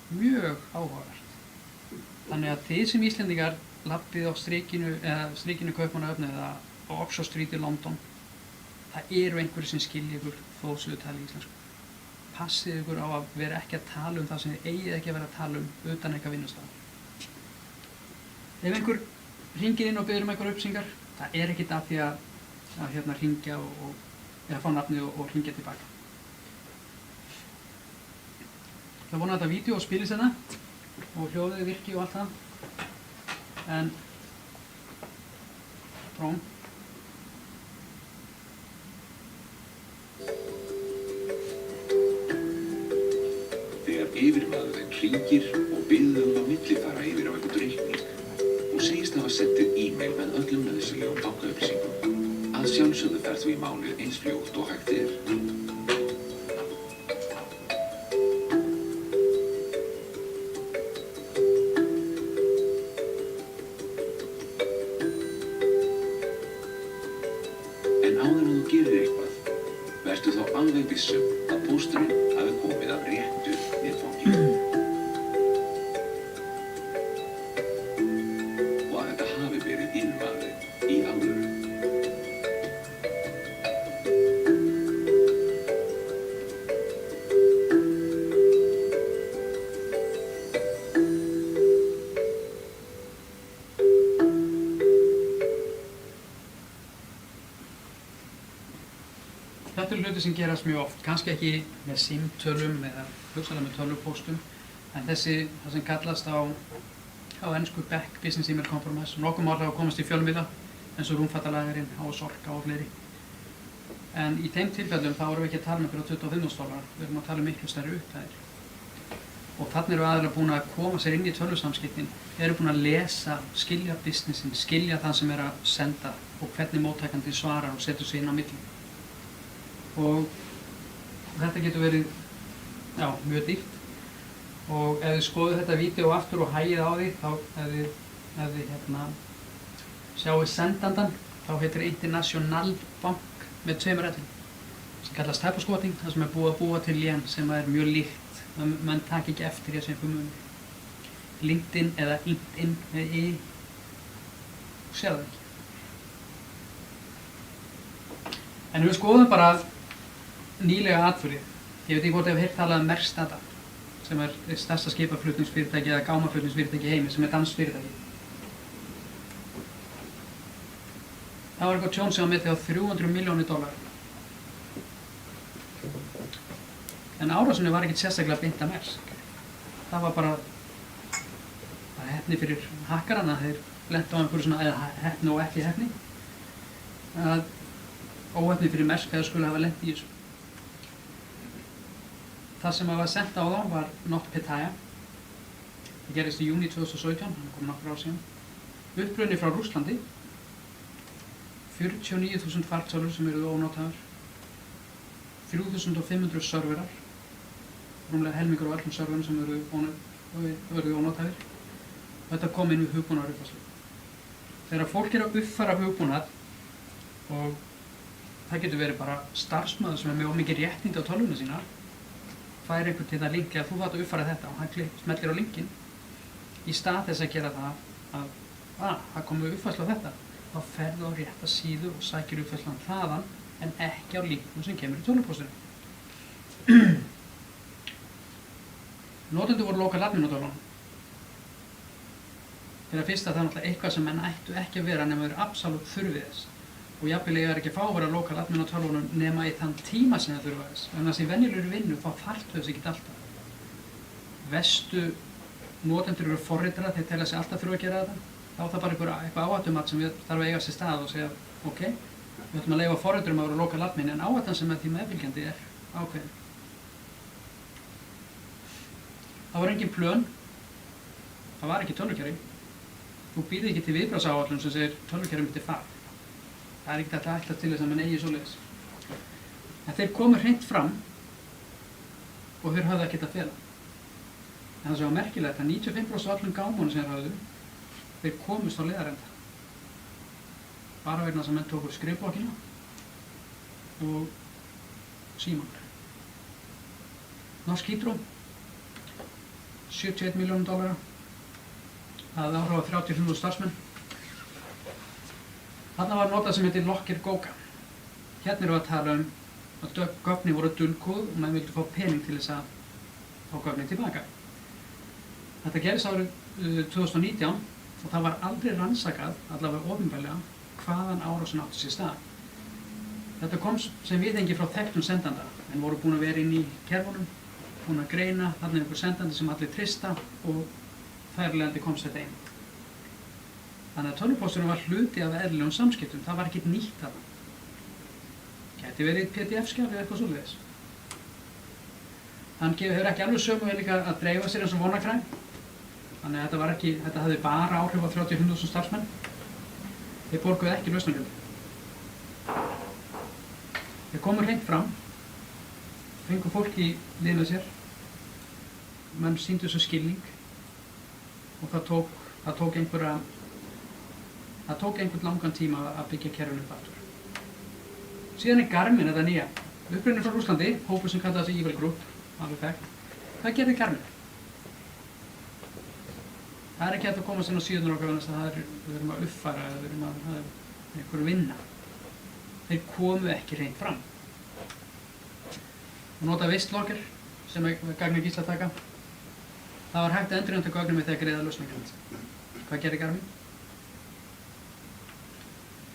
Mjög áhugavert. Þannig að þið sem Íslendingar lappið á strikinu Kaupmannahöfn eða á Oxford Street í London, það eru einhverjir sem skilja ykkur þó sem þau tala íslensku. Passið ykkur á að vera ekki að tala um það sem þið eigið ekki að vera að tala um utan eitthvað vinnustafar. Ef einhver hringir inn og biður um einhver upplýsingar, það er ekkert að því að hringja eða fá nafnið og hringja tilbaka. Það vona að þetta vídeo spilist hérna og hljóðið virki og allt það. En próm. Þegar yfirmaðurinn hringir og biður að millifara yfir á einhvern reikning og segist hafa sendið e-mail með öllum nauðsynlegum bankaupplýsingum, að sjálfsögðu fer þú í málið eins fljótt og hægt er. En áður en þú gerir eitthvað, vertu þá alveg vissum að pósturinn hafi komið af réttu netfangi. Og að þetta hafi verið yfirmaðurinn í alvöru. Þetta eru hluti sem gerast mjög oft, kannski ekki með símtölum eða hugsanlega með tölvupóstum, en það sem kallast á ensku Back Business Email Compromise, nokkuð mál hafa komast í fjölmiðla eins og Rúmfattalagarinn, H.S. Orka og fleiri. En í þeim tilfellum þá erum við ekki að tala um einhverja $25.000, við erum að tala um miklu stærri upphæðir. Og þannig eru aðeins búin að koma sér inn í tölvusamskiptin, eru búin að lesa, skilja businessin, skilja það sem er að senda og hvernig móttækandi svarar og setur sig inn á milli. Og þetta getur verið mjög dýrt. Og ef þið skoðuð þetta vídeó aftur og hægið á því, þá ef þið sjáu sendandan, þá heitir International Bank með 2 L sem kallast typo-squatting, það sem er búið að búa til lén sem er mjög líkt, menn taki ekki eftir því að sem munur. LinkedIn eða LinkedIn með sér það ekki. En við skoðum bara nýlega atburði. Ég veit ekki hvort ég hef heyrt talað um Maersk Data, sem er stærsta skipaflutningsfyrirtæki eða gámaflutningsfyrirtæki í heimi, sem er danskt fyrirtæki. Það var eitthvað tjón sem var metið á $300 milljónir. En árásinni var ekkert sérstaklega beint að Maersk. Það var bara heppni fyrir hakkarana, þeir lentu á einhverju svona, eða heppni og ekki heppni. Óheppni fyrir Maersk eða skulle hafa lent í þessu. Það sem var sent á þá var NotPetya. Það gerist í júní 2017, það kom nokkur ár síðan. Uppruni frá Rússlandi. 49.000 fartölur sem eru ónotaðar. 3.500 serverar. Rúmlega helmingur á öllum serverum sem eru ónotaðir. Þetta kom inn við hugbúnaðaruppfærslu. Þegar fólk er að uppfæra hugbúnað og það getur verið bara starfsmaður sem er með mikið réttindi á tölvuna sína, fær einhvern til það link að þú þarft að uppfæra þetta og hann smellir á linkin í stað þess að gera það að það komið uppfærslu á þetta, þá ferðu á rétta síðu og sækir uppfærslan þaðan en ekki á linknum sem kemur í tölvupósturinn. Notendur voru lokal admin á tölvunum. Fyrir að fyrsta það er náttúrulega eitthvað sem menn ættu ekki að vera nema þeir absolutt þurfi þess. Og jafnvel eiga þeir ekki að fá að vera lokal admin á tölvunum nema í þann tíma sem þeir þurfa þess. En þess að í venjulegri vinnu þá þarftu þess ekki alltaf. Verstu notendur eru forritara, þeir telja sig alltaf þurfa að gera þetta. Þá er það bara eitthvað áhættumat sem við þarf að eiga sér stað og segja, ok, við ætlum að leyfa forriturum að vera lokal admin en áhættan sem er því meðfylgjandi er ákveðin. Það var engin plön, það var ekki tölvukerfi. Þú býrð ekki til viðbragðsáætlun sem segir tölvukerfi myndi fara. Það er ekkert hægt að ætlast til þess að menn eigi svoleiðis. En þeir komu hreint fram og þeir höfðu ekkert að fela. En það sem var merkilegt að 95% af öllum gámunum sem þeir höfðu, þeir komust á leiðarenda. Bara vegna þess að menn tóku skrifblokkina og símann. Norsk Hydro, $71 milljónum, það áhrif á 35.000 starfsmenn. Þarna var notað sem heitir Locker Goga. Hérna erum við að tala að gögnin voru dulkóð og menn vildi fá pening til þess að fá gögnin tilbaka. Þetta gerðist árið 2019 og það var aldrei rannsakað, allavega opinberlega, hvaðan árásin átti sér stað. Þetta kom sem viðhengi frá þekktum sendanda, en voru búin að vera inn í kerfunum, búin að greina, þarna er einhver sendandi sem allir trista og þærlegandi komst þetta inn. Þannig að tölvupósturinn var hluti af eðlilegum samskiptum, það var ekkert nýtt þarna. Gæti verið PDF-skjal eða eitthvað svoleiðis. Hann hefur ekki alveg sömu líka að dreifa sér eins og vonakræn. Þannig að þetta hafði bara áhrif á 35.000 starfsmenn. Þeir borguðu ekki lausnargjöld. Þeir komu hreint fram, fengu fólk í lið með sér, menn sýndu þessu skilning og það tók einhvern langan tíma að byggja kerfinu upp aftur. Síðan er Garmin þetta nýja, upprunnin frá Rússlandi, hópur sem kallaði sig Evil Group, alveg þekkt. Hvað gerði Garmin? Það er ekki hægt að koma sér á síðunar okkar vegna þess að við erum að uppfæra eða við erum að einhverju vinna. Þeir komu ekki hreint fram. Og nota Vistlocker sem Gagna Gísla taka. Það var hægt að endurheimta gögnum með því að greiða lausnargjald. Hvað gerði Garmin?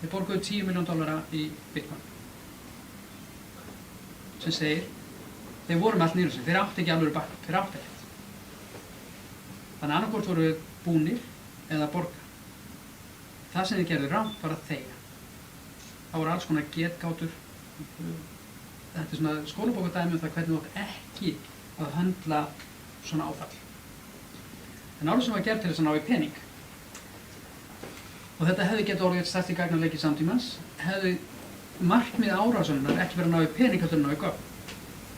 Þeir borguðu $10 milljón í Bitcoin. Sem segir, þeir voru með allt niður sig, þeir átti ekki alveg bak, þeir átti ekkert. Þannig annarkvort voru búnir eða borga. Það sem þeir gerðu rangt var að þegja. Það voru alls konar getgátur. Þetta er svona skólabókardæmi það hvernig þú átt ekki að höndla svona áfall. En árið sem var gerð til þess að ná í pening. Og þetta hefði getið orðið stærsti gagnarleiki samtímans, hefði markmið árásunar ekki verið að ná í pening heldur en ná í gögn.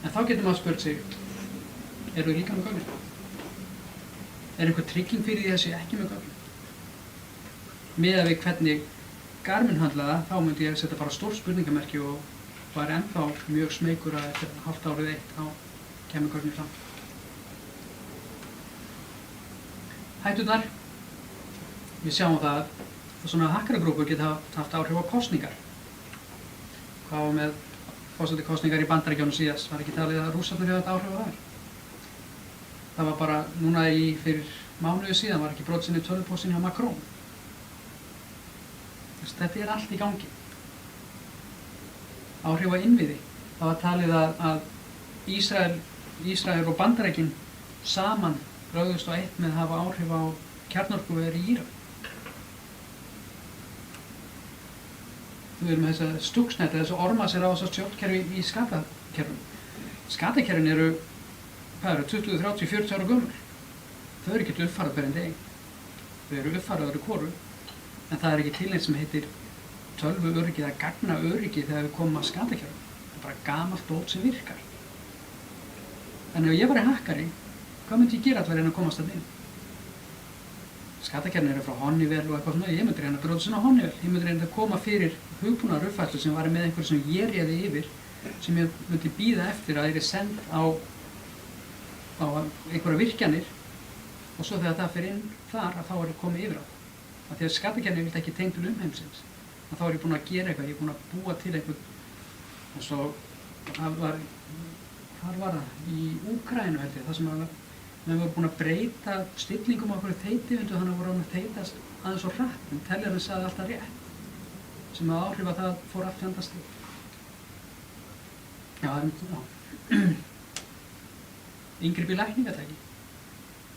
En þá getur maður spurt sig, eru þið líka með gögnin? Er einhver trygging fyrir því að sé ekki með gögnin? Miðað við hvernig Garmin höndlaði það, þá myndi ég setja bara stórt spurningamerki og var ennþá mjög smeykur að eftir hálft árið eitt þá kemur gögnin fram. Hætturnar, við sjáum það að svona hakkaragrúpur geta haft áhrif á kosningar. Hvað var með forsetakosningar í Bandaríkjunum síðast, var ekki talið að Rússarnir hefði áhrif á þær. Það var bara núna fyrir mánuði síðan var ekki brotið sinni tölvupóstin hjá Macron. Þetta er allt í gangi. Áhrif á innviði. Það var talið að Ísrael og Bandaríkin saman brögðust á eitt með að hafa áhrif á kjarnorkuver í Írak. Við erum með þessa Stuxnet, þessu ormasir á þessu stjórnkerfi í skatakerfum. Skatakerfin eru 20, 30, 40 ára gömul. Þau eru ekki uppfærað hverjum degi. Þau eru uppfærað öðru hvoru, en það er ekki til neitt sem heitir tölvuöryggi eða gagnaöryggi þegar við komum að skatakerfum. Það er bara gamalt dót sem virkar. En ef ég væri hakkari, hvað myndi ég gera allar en að komast að inn? Skatakerfin eru frá Honeywell og eitthvað svona, ég myndi reyna að brjóta sinna Honeywell. Ég myndi reyna að koma fyrir hugbúnar uppfærslu sem var með einhverju sem ég réði yfir, sem ég myndi bíða eftir að þeir send á einhverja virkjanir og svo þegar það fyrir inn þar að þá er komið yfir á það. Af því að skatakerfin er ekki tengd til umheimsins. Þá er ég búinn að gera eitthvað, ég er búinn að búa til einhvern, og svo hvar var það? Í Úkraínu held ég, það sem Við vorum búin að breyta stillingum á okkur þeitivindu þannig að vorum að þeitast aðeins svo hratt, en teljarinn sagði alltaf rétt, sem að áhrif að það fór allt fjandast í. Já, Inngrip í lækningatæki.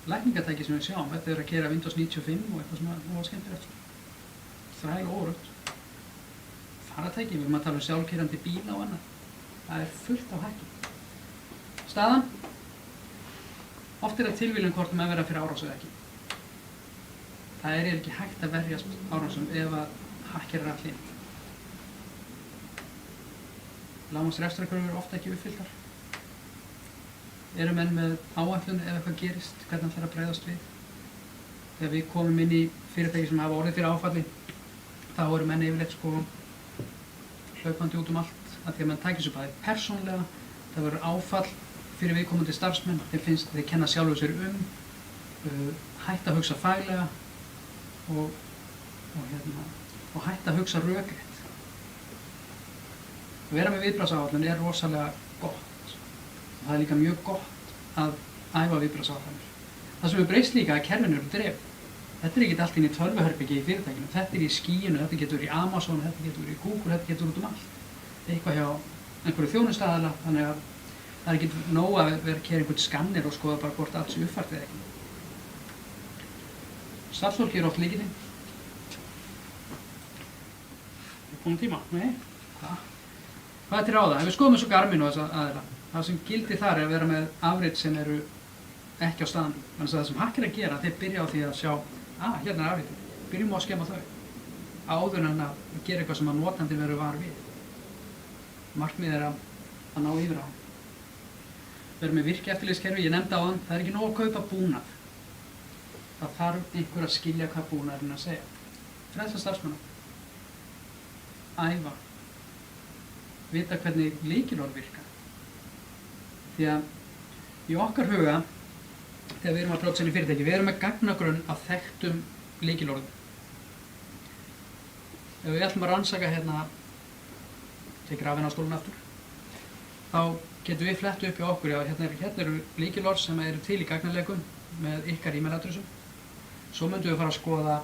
Lækningatæki sem við sjáum, þetta að gera Windows 95 og eitthvað sem var skemmtilegt. Þræl og órugt. Faratæki, við erum að tala sjálfkeyrandi bíla og annað. Það fullt af hættum. Staðan? Oft það tilviljun hvort að vera fyrir árás eða ekki. Það ekki hægt að verjast árásum ef að hakkar allir. Lágmarksrekstrarkröfur eru ofta ekki uppfylltar. Eru menn með áætlun ef eitthvað gerist, hvernig það að bregðast við. Þegar við komum inn í fyrirtæki sem hafa orðið fyrir áfalli, þá eru menn yfirleitt hlaupandi út allt, að því að menn tækir svo bæði persónlega, það verður áfall fyrir viðkomandi starfsmenn, þeir kenna sjálfur sér hætta að hugsa faglega og hætta að hugsa rökrétt. Að vera með viðbragðsáætlun rosalega gott. Það líka mjög gott að æfa viðbragðsáætlanir. Það sem breyst líka að kerfin eru drifin. Þetta ekki allt inn í tölvuherbyggi í fyrirtækinu, þetta í skíinu, þetta getur í Amazon, þetta getur í Google, þetta getur út allt. Eitthvað hjá einhverju þjónustaðala, þannig að það ekki nóg að vera að keyra einhvern skannir og skoða bara hvort allt sé uppfært eða ekki. Starfsfólki oft lykillinn. Búin tíma? Nei? Hvað til ráða? Ef við skoðum þessu Garmin og þessa aðila, það sem gildi þar að vera með afrit sem eru ekki á staðnum. Þannig að það sem hakkar að gera, þeir byrja á því að sjá hérna afritið. Byrjum á að skemma þau. Áður en að gera eitthvað sem að notandi verður var við. Markmið að ná yfir á hann. Við erum með virkieftirlitskerfi, ég nefndi á hann, það ekki nóg að kaupa búnað. Það þarf einhver að skilja hvað búnaðurinn að segja. Frelsa starfsmanna. Æfa. Vita hvernig lykilorð virka. Því að í okkar huga, þegar við erum að bróta í fyrirtæki, við erum með gagnagrunn af þekktum lykilorðum. Ef við ætlum að rannsaka tek rafeinastólinn aftur, þá getum við flett upp hjá okkur, já, hérna eru lykilorð sem eru til í gagnarleikum með ykkar e-mailadressum. Svo myndum við fara að skoða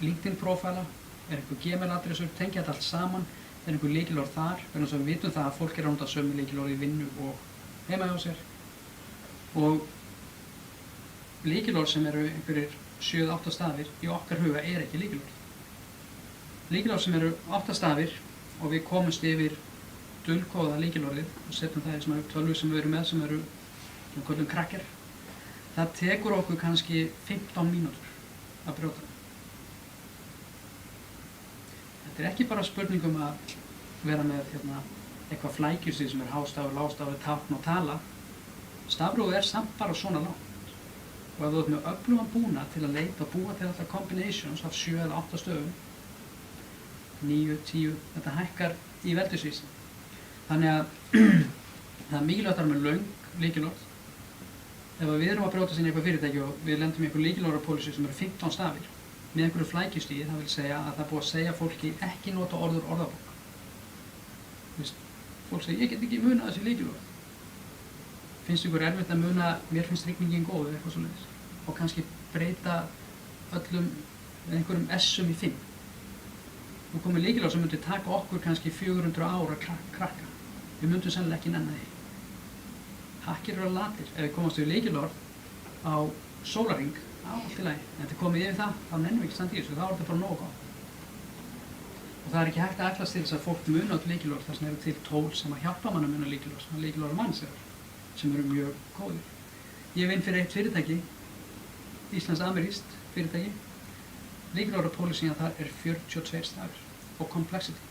LinkedIn-prófæla, einhver Gmail-adressur, tengja þetta allt saman, einhver lykilorð þar, vegna þess að við vitum það að fólk að nota sömu lykilorð í vinnu og heima hjá sér. Og lykilorð sem eru einhverjir 7-8 stafir í okkar huga ekki lykilorð. Lykilorð sem eru 8 stafir og við komumst yfir dulkóða lykilorðið og setjum það í svona tölvu sem við erum með sem eru köllum krakker. Það tekur okkur kannski 15 mínútur að brjóta. Þetta ekki bara spurningum að vera með eitthvað flækjustig sem hástafur, lágstafur, tákn og tala. Stafrófið samt bara svona langt. Og ef þú ert með öflugan búnað til að leita og búa til alltaf combinations af 7 eða 8 stöfum, 9, 10, þetta hækkar í veldisvísi. Þannig að það mikilvægt að vera með löng lykilorð. Ef við erum að brjóta inn í eitthvað fyrirtæki og við lendum í einhver lykilorðapólicy sem eru 15 stafir með einhverju flækjustíði, það vil segja að það er búið að segja fólki ekki nota orður orðabók. Fólk segir, ég get ekki munað þessi lykilorð. Finnst ykkur erfitt að muna, mér finnst rigningin góð eða eitthvað svoleiðis og kannski breyta öllum einhverjum S-um í 5. Nú komið lykilorð sem myndi taka okkur kannski 400 ár að krakka. Við myndum sennilega ekki nenna því. Hakkir eru latir. Ef við komast við lykilorð á sólarhring, allt í lagi. En þetta komið yfir það, þá nennum við ekki standa í þessu, þá er þetta bara nógu gott. Og það ekki hægt að ætlast til þess að fólk muna öll lykilorð, þar sem eru til tól sem að hjálpa mann að muna lykilorð, svona lykilorð mannsefur, sem eru mjög góðir. Ég vinn fyrir eitt fyrirtæki, Íslands-amerískt fyrirtæki. Lykilorðapólicían þar 42 stafir og complexity.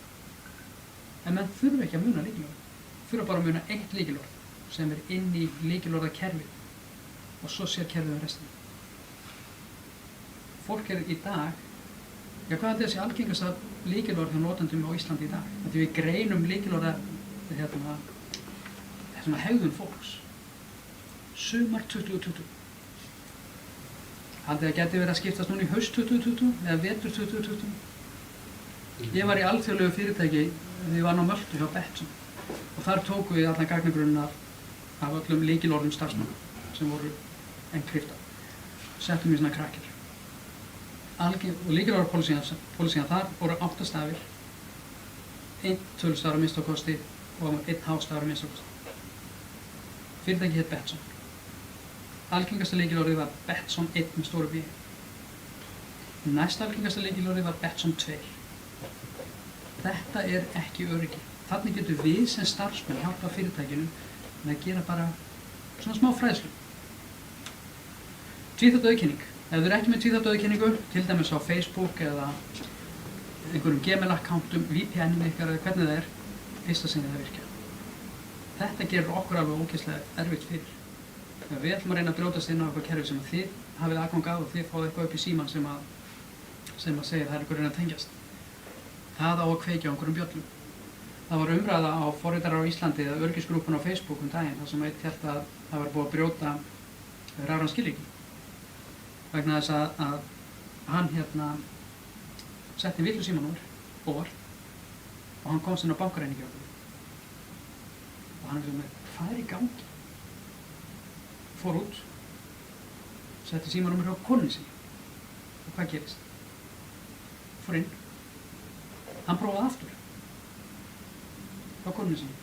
En menn þurfa ekki að muna lykilorð. Þurfa bara að muna eitt lykilorð sem inn í lykilorðakerfið og svo sér kerfið restina. Fólk í dag, já hvað er þessi algengasta lykilorð hjá notendum á Íslandi í dag? Því við greinum lykilorða hegðun fólks. Sumar 2020. Haldið það geti verið að skiptast núna í haust 2020 eða vetur 2020. Ég var í alþjóðlegu fyrirtæki þegar ég var á Möltu hjá Betsson og þar tókum við allan gagnagrunn af öllum lykilorðum starfsmanna sem voru encryptað. Settum í svona krakkir. Og líkilvægur pólísíðan þar voru 8 stafir, 1 tölustafur að minnsta kosti og 1 hástafur að minnsta kosti. Fyrirtæki hét Betsson. Algengasta lykilorðið var Betsson 1 með stóru B. Næsta algengasta lykilorðið var Betsson 2. Þetta er ekki öryggi. Þannig getur við sem starfsmenn hjálpa fyrirtækinu með að gera bara svona smá fræðslu. Tvíþátta auðkenning. Ef þið eru ekki með tvíþátta auðkenningu, til dæmis á Facebook eða einhverjum Gmail-akkántum, VPN-um ykkar eða hvernig það er, fyrsta sinni það virkja. Þetta gerur okkur alveg ógeðslega erfitt fyrir. Ef við ætlum að reyna að brjótast inn á eitthvað kerfi sem þið hafið aðgang að og þið fáið eitthvað upp í símann sem að segja það er einhver reyna að tengjast. Það á að kveikja á einhverjum bjöllum. Það var umræða á forritarar á Íslandi eða öryggisgrúppun á Facebook daginn þar sem einn hélt að það var búið að brjóta rafræn skilríki. Vegna þess að hann setti villusímanúmer óvart og hann komst inn á bankareikningi og hann með hvað er í gangi? Fór út, setti símanúmer á konunni sinni og hvað gerist? Fór inn, hann prófaði aftur á konunni sinni,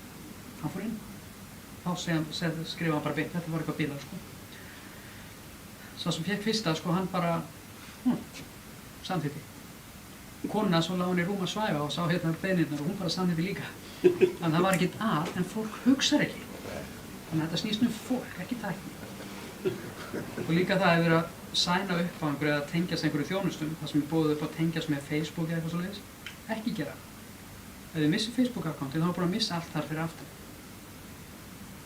hann fór inn, þá skrifaði hann bara beint, þetta var eitthvað bilað sko. Sá sem fékk fyrsta sko, hann bara samþykkti. Kona svo lá hann í rúm að svæfa og sá beiðnirnar og hún bara samþykkti líka. Þannig að það var ekkert að, en fólk hugsar ekki. Þannig að þetta snýst fólk, ekki tækni. Og líka það að vera að sæna upp á einhverju eða tengjast einhverju þjónustum, það sem er boðið upp að tengjast með Facebook eða eitthvað svoleiðis, ekki gera. Ef þið missir Facebook-akkántin þá er búin að missa allt þar fyrir aftan.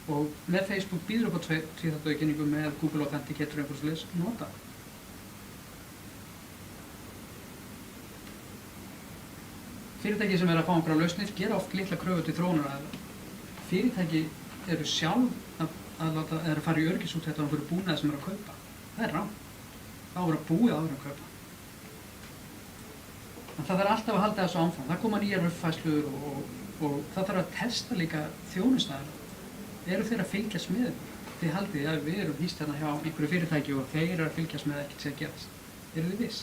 Og með Facebook býður upp á tvíþátta auðkenningu með Google Authenticator einhvers svoleiðis, nota það. Fyrirtæki sem er að fá einhverja lausnir gera oft litla kröfu til þróunaraðila. Fyrirtæki eru sjálf að fara í öryggisúttekt á einhverju búnaði sem er að kaupa. Það er rangt. Það á að vera búið áður en kaupa. En það þarf alltaf að halda þessu áfram. Það koma nýjar uppfærslur og það þarf að testa líka þjónustaðina. Eru þeir að fylgjast með þeim? Þið haldið að við erum hýst hérna hjá einhverju fyrirtæki og þeir eru að fylgjast með ekkert sem að gerast. Eru þið viss?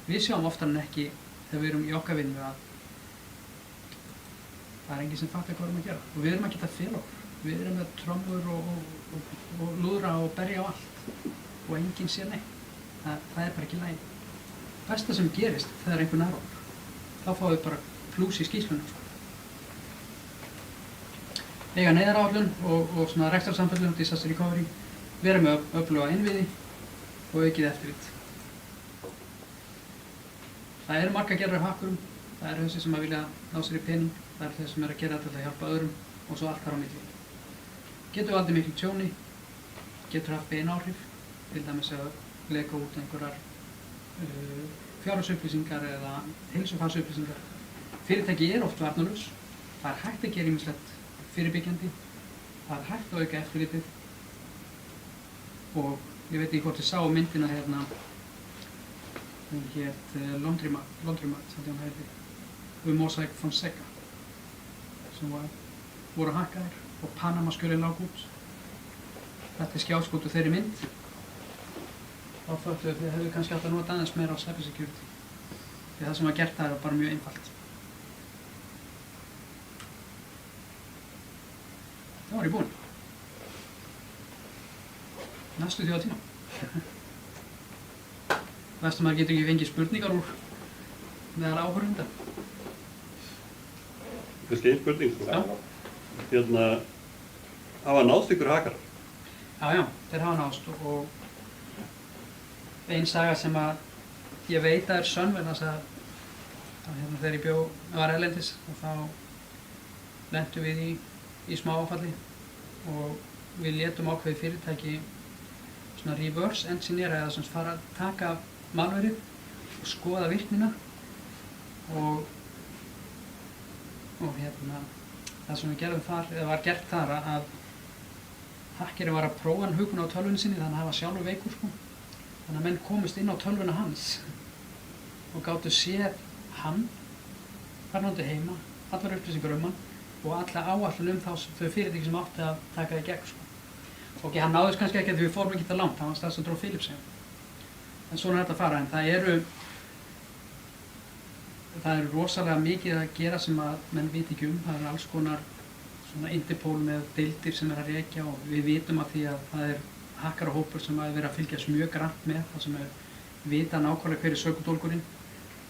Við sjáum oftar en ekki þegar við erum í okkar vinnu að það er enginn sem fattar hvað við erum að gera. Og við erum að geta fyrir okkur. Við erum með trommur og lúðra og berja á allt og enginn sér neitt. Það er bara ekki lægi. Besta sem gerist þegar einhver nær okkur, þá fáum við bara plús í skýrslunum. Eiga neyðaráætlun og svona rekstrarsamfellum, disaster recovery, vera með öfluga innviði og aukið eftirlit. Það eru margar gerðar af hakkurum, það eru þessi sem að vilja ná sér í pening, það eru þessi sem að gera þetta til að hjálpa öðrum og svo allt þar á milli. Getur valdið miklu tjóni, getur haft bein áhrif, til dæmis að leka út einhverjar fjárhagsupplýsingar eða heilsufarsupplýsingar. Fyrirtæki er oft varnarlaus, það er hægt að gera ýmislegt fyrirbyggjandi, það er hægt að auka eftirlitið og ég veit ekki hvort ég sá myndina hérna, hún hét Laundromat, þetta hún heiti, við Mossack Fonseca, sem voru hakkaðir og Panama-skjölin lág út. Þetta er skjáskot úr þeirri mynd. Þá föttu við hefðu kannski átt að nota aðeins meira á cybersecurity. Því það sem var gert það er bara mjög einfalt. Það var ég búinn. Næstu þjóðatíma. Veist að maður getur ekki fengið spurningar úr meðal áhorfenda. Kannski einn spurning sko. Já. Hafa náðst ykkur hakarar? Já, þeir hafa náðst og ein saga sem að ég veit að er sönn vegna þess að þegar ég var erlendis og þá lentum við í smá áfalli og við létum ákveðið fyrirtæki svona reverse engineera eða sem fara að taka malverið og skoða virknina og það sem við gerðum þar, eða var gert þar að hakkerinn var að prófa hann hugun á tölvunni sinni þannig að hann var sjálfur veikur sko. Þannig að menn komist inn á tölvuna hans og gátu séð hann, farnandi heima, allar upplýsingar hann og alla áætlun þau fyrirtæki sem átti að taka í gegn sko. Ok, hann náðist kannski ekki að því við fórum ekki það langt, hann var staðsettur á Filippseyjum. En svona er þetta að fara, en það eru rosalega mikið að gera sem að menn viti ekki um. Það eru alls konar svona Interpol með deildir sem er að rekja og við vitum að því að það er hakkarahópur sem að vera að fylgjast mjög grannt með, það sem er vita nákvæmlega hver er sökudólgurinn,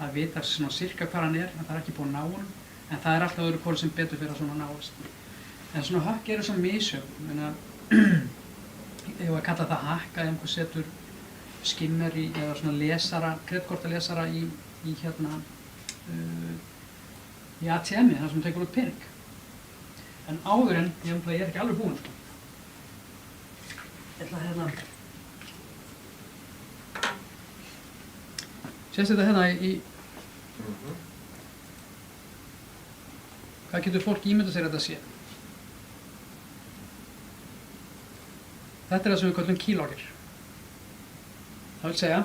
að vita svona sirka hvar hann er, en það er ekki búið að ná honum, en það er alltaf öðru hvort sem betur fyrir að svona náast. En svona hakk eru svona misjöfn, ég var að kalla það hakk að einhver setur skimmer í, eða svona lesara, kreditkortalesara í ATM-i, þar sem tekur út pening. En áður en, ég er ekki alveg búinn, sko. Ég ætla að sést þetta hérna í hvað getur fólk ímyndað sér að þetta sé? Þetta er það sem við köllum keylogger. Það vil segja,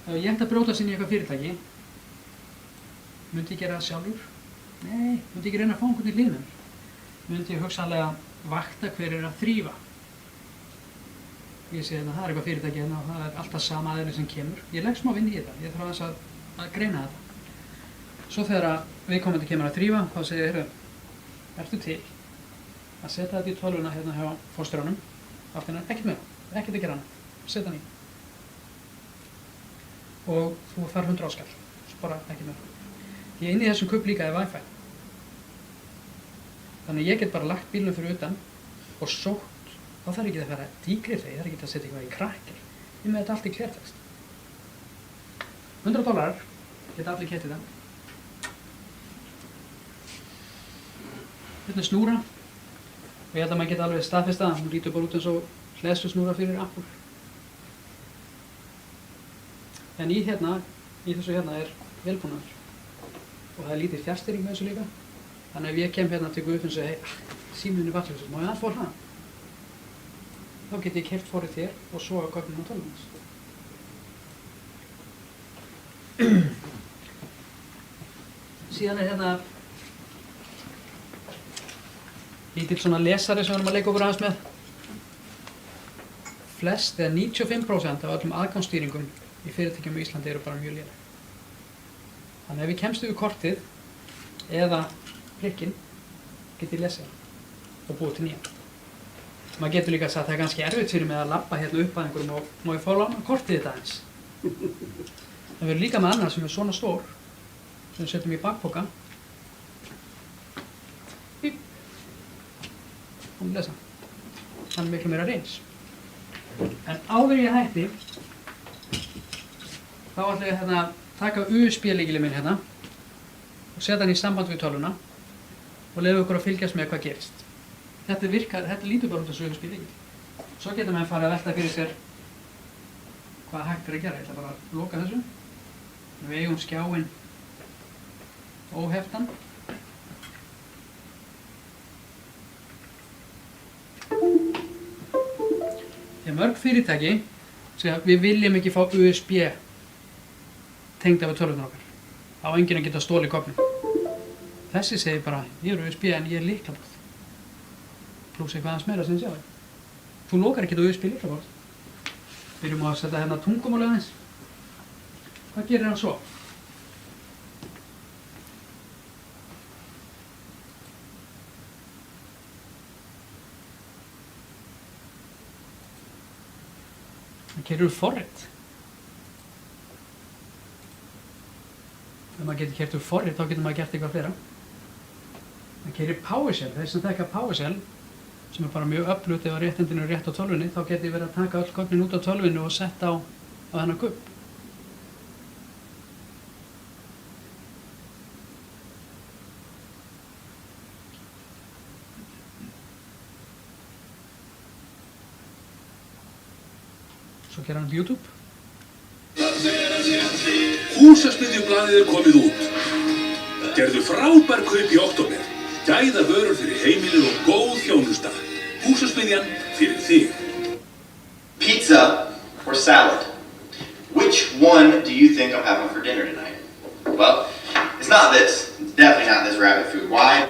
ef ég ætti að brjótast inn í eitthvað fyrirtæki, myndi ég gera það sjálfur? Nei, myndi ég ekki reyna að fá einhvern í hlið með mér? Myndi ég hugsanlega vakta hver er að þrífa? Ég sé hérna, það er eitthvað fyrirtæki hérna og það er alltaf sama aðeins sem kemur. Ég legg smá vinn í þetta, ég þarf aðeins að greina þetta. Svo þegar viðkomandi kemur að þrífa, þá segir ég, ertu til að setja þetta í tölvuna hérna hjá forstjóranum, aftur hann ekkert með það, ekkert að gera annað, setja hann í. Og þú fær 100 áskall, svo bara ekkert með það. Ég inn í þessum kubb líka er Wi-Fi. Þannig ég get bara lagt bílnum fyrir utan og sótt. Þá þarf ekki að fara díkrifta, ég þarf ekki að setja eitthvað í krakkir. Ég með þetta allt í klertext. $100 geta allir keypt þetta. Hérna er snúra. Og ég held að maður geta alveg staðfesta, hún lítur bara út eins og hleðslusnúra fyrir Apple. En í þessu hérna er vélbúnaður. Og það er lítið fjárstýring með þessu líka. Þannig ef ég kem hérna til Guðfinns og segi, hey, síminn er vatnlaus, má ég aðeins fá hana? Þá get ég keypt forrið þér og svo á gögnum á tölvunni. Síðan er hérna lítill svona lesari sem við erum að leika okkur aðeins með. Flest, eða 95% af öllum aðgangsstýringum í fyrirtækjum á Íslandi eru bara mjög léleg. Þannig ef við kemst yfir kortið eða prikkinn, get ég lesið og búið til nýjan. Maður getur líka sagt að það er ganski erfitt fyrir mig að labba hérna upp að einhverjum og má ég fá lána kortið þetta eins. Það verður líka með annar sem er svona stór, sem við setjum í bakpoka. Og lesa. Hann er miklu meira reyns. En áður ég hætti, þá ætla ég að taka USB-lykilinn minn hérna og setja hann í samband við tölvuna og leyfa ykkur að fylgjast með hvað gerist. Þetta lítur bara út þessu USB-lykil. Svo getur maður farið að velta fyrir sér hvað hægt er að gera. Ég ætla bara að loka þessu. Við eigum skjáinn óheftan. Þegar mörg fyrirtæki segja að við viljum ekki fá USB tengda við tölvurnar okkar. Á enginn að geta stólið gögnum. Þessi segir bara, ég er USB en ég er lyklaborð. Plús eitthvað aðeins meira sem sjá þig. Þú lokar ekki á USB lyklaborð. Byrjum á að setja hérna tungumálið aðeins. Hvað gerir hann svo? Hann keyrir forrit. Ef maður getur keyrt úr forrit, þá getur maður gert eitthvað fleira. Hann keyrir PowerShell. Þeir sem þekka PowerShell, sem er bara mjög öflugt ef að réttindin eru rétt á tölvunni, þá geti ég verið að taka öll gögnin út á tölvunni og setta á þennan kubb. Svo gera hann YouTube. Húsasmiðjublaðið er komið út. Gerðu frábær kaup í október. Gæða vörur fyrir heimilið og góð þjónusta. Húsasmiðjan fyrir þig. Pizza or salad? Which one do you think I'm having for dinner tonight? Well, it's not this. It's definitely not this rabbit food. Why?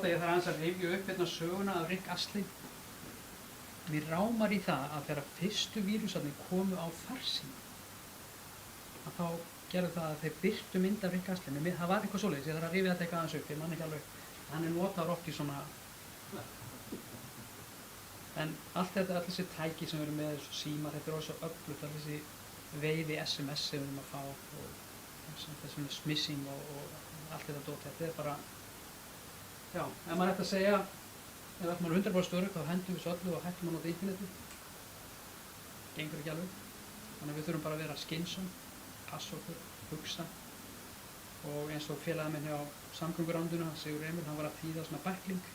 ætla ég þar aðeins að rifja upp hérna söguna af Rick Astley. Mér rámar í það að þegar fyrstu vírusarnir komu á farsíma, að þá gerðu það að þeir birtu mynd af Rick Astley. Það var eitthvað svoleiðis, ég þarf að rifja þetta eitthvað aðeins upp, ég man ekki alveg. Hann notaður oft í svona... En allt þetta, allir þessi tæki sem við erum með, þessu símar, þetta er svo öflugt, allir þessi veiði SMS sem við erum að fá og þessum smissing og allt þetta dót. Þetta er bara... Já, ef maður ætti að segja, ef maður er 100% störu, þá hendum við svo öllu og hættum að nota internetið. Gengur ekki alveg. Þannig að við þurfum bara að vera skynsum, passa okkur, hugsa. Og eins og félagið minn hjá samgönguránduna, Sigur Emil, hann var að þýða svona backlink.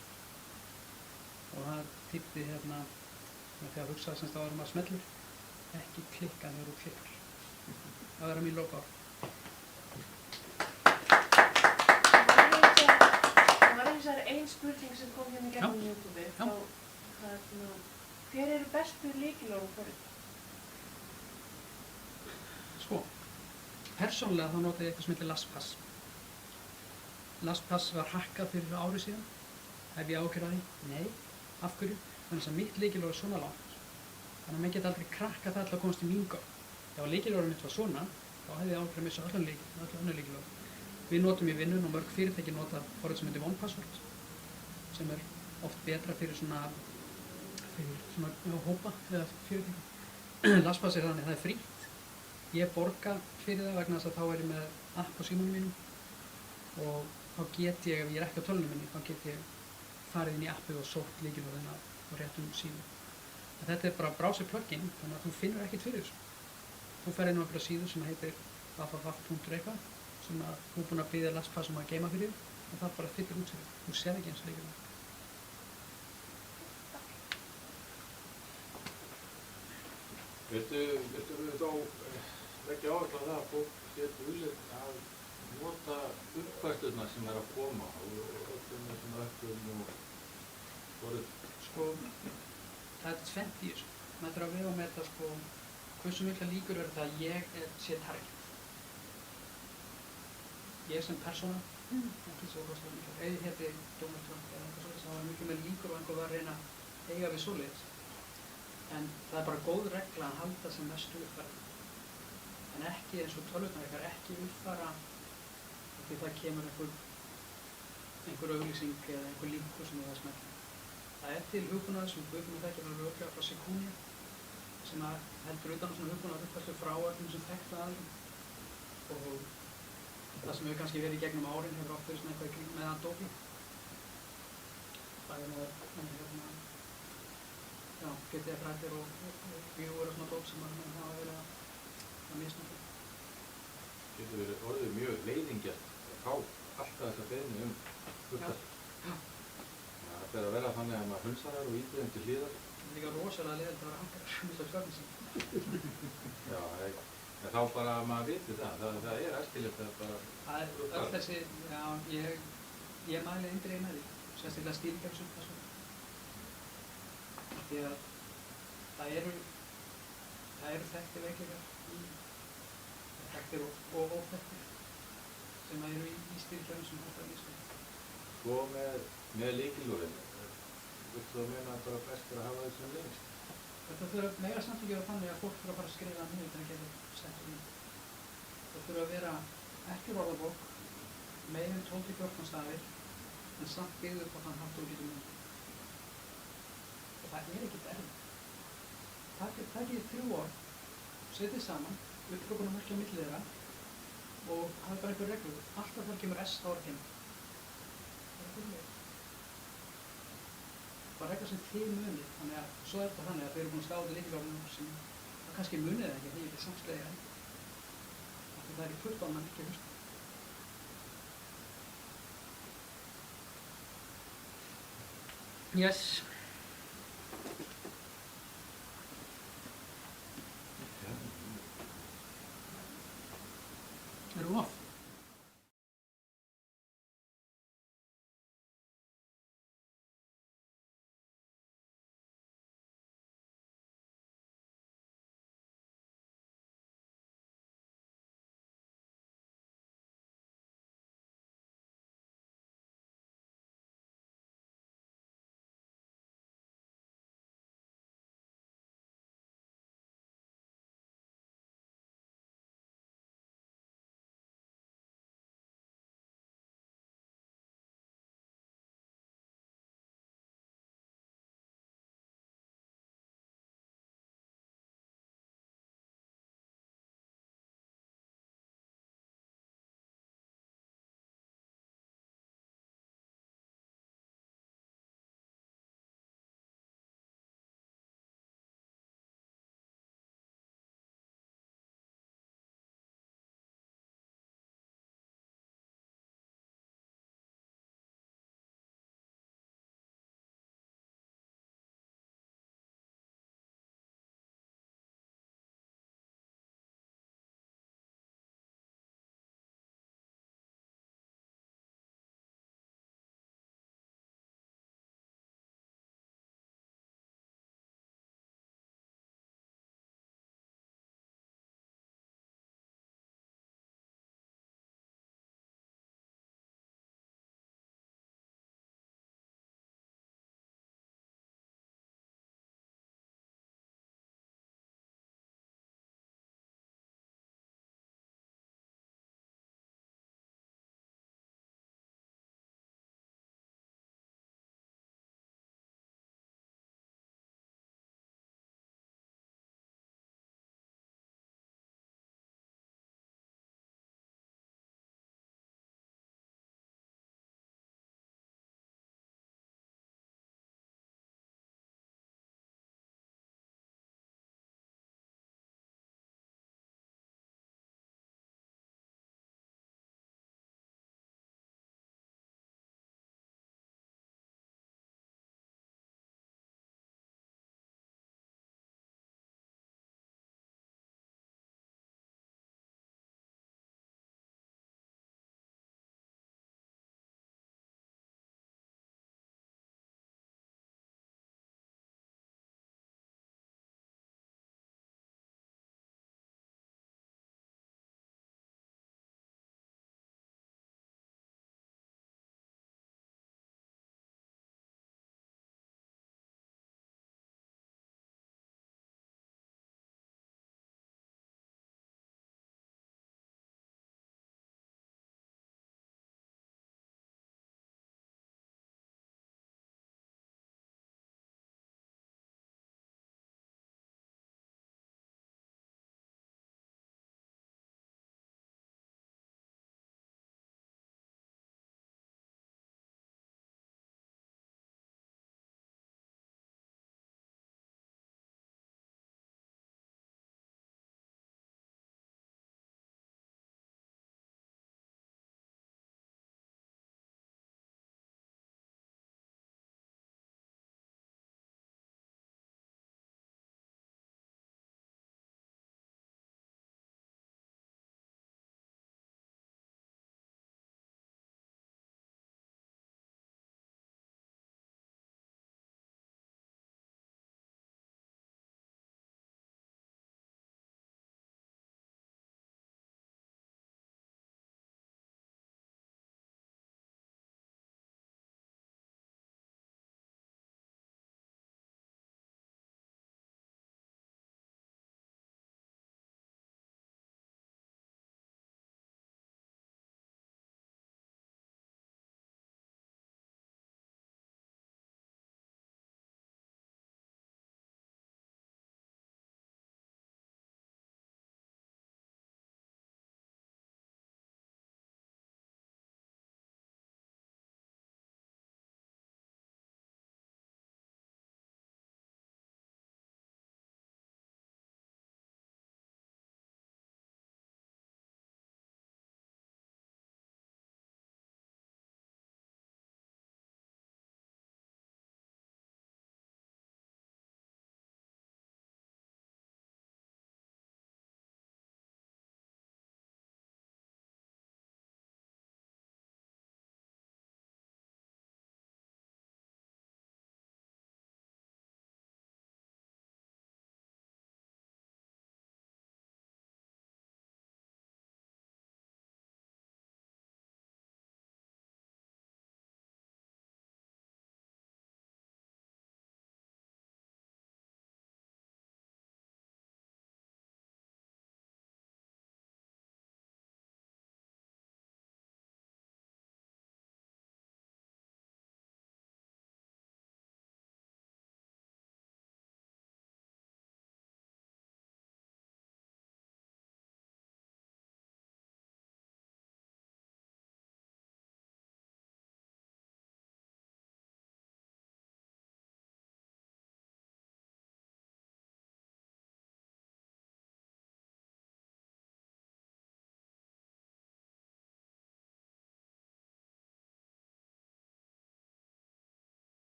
Og það týpti hérna, með því að hugsa semst áður maður smellur, ekki klikka þegar þú klikkar. Það verður mín lokaorð. Það er ein spurning sem kom hérna gegnum YouTube. Hver eru bestu lykilorð fyrir? Sko, persónulega þá nota ég eitthvað sem heitir LastPass. LastPass var hackað fyrir ári síðan. Hef ég ágjörð að því? Nei. Af hverju? Þannig að mitt lykilorð er svona langt. Þannig að menn geta aldrei krakkað það til að komast í mín gögn. Ef lykilorðið mitt var svona, þá hefði ég ágjörð að missa öll önnur lykilorð. Við notum í vinnun og mörg fyrirtæki nota forrið sem heitir OnePassword, sem er oft betra fyrir svona hópa eða fyrirtæki. LastPass er þannig, það er frítt. Ég borga fyrir það vegna þess að þá er ég með app á símanum mínum og þá get ég, ef ég er ekki á tölunum minni, þá get ég farið inn í appið og sótt lykilorðina á réttum síðu. En þetta er bara browser plugin, þannig að þú finnur ekkert fyrir þessu. Þú fer inn á einhverja síðu sem heitir www.eitthvað sem að þú er búinn að biðja LastPass að geyma fyrir og það bara fyllir út fyrir. Þú sér ekki eins og lykilorð. Viltu þá leggja áherslu á það að fólk sé dugleg að nota uppfærslurnar sem er að koma og öllum þessum öllum og orðið? Sko, það er tvennt í þessu. Maður þarf að vega með þetta sko, hversu mikla líkur eru það að ég sé target. Ég sem persóna, ekki svo rosalega mikla. Ef ég heiti Donald Trump eða eitthvað svoleiðis, þá var miklu með líkur og einhver var að reyna að eiga við svoleiðis. En það er bara góð regla að halda sem mestu uppfæra. En ekki eins og tölvurnar ykkar, ekki uppfæra því það kemur einhver auglýsing eða einhver linkur sem það smellir. Það er til hugbúnaður sem Guðfinnur þekkir alveg örugglega frá Sequoia sem heldur utan á svona hugbúnaður uppfærslu frá öllum sem þekktu aðeins. Og það sem hefur kannski verið í gegnum árin hefur oft verið svona eitthvað með Adobe. Það er PDF-rættir og viewer og svona dót sem maður hafa verið að misnota. Getur verið orðið mjög leiðingjart að fá alltaf þessa beiðni uppfærslu. Það fer að vera þannig að maður hunsar þær og ítir þeim til hliðar. Það er líka rosalega leiðilegt að vera hankar mista skörnum sín. Já, en þá bara að maður viti það er æskilegt að bara... Það er öll þessi, já, ég mæli eindregið með því, sérstaklega stýringarsum. Því að það eru þekktir veikleikar þekktir og óþekktir sem eru í stýringarsum sem hægt að lýsa. Svo með lykilorðin, viltu að meina að bara best er að hafa þessum lengst? Þetta þurfa meira samt að gera þannig að fólk þurfa bara að skrifa niður þegar það getur sett um. Það þurfa að vera ekki orðabók, meira en 12-14 stafir, en samt byggður upp á þann hátt og getur mynd. Og það er ekkert erfitt. Takið 3 orð, setið saman, uppgöpunarmerki á milli þeirra og hafið bara einhver reglur. Alltaf þar kemur S þá orð heim. Það er fyrir bara eitthvað sem þið munið, þannig að svo er þetta þannig að þau eru búin að skáða lykilorðunum sem það kannski munið það ekki, því ég er samslega enn. Það er í fullt á mann ekki að hlusta. Yes.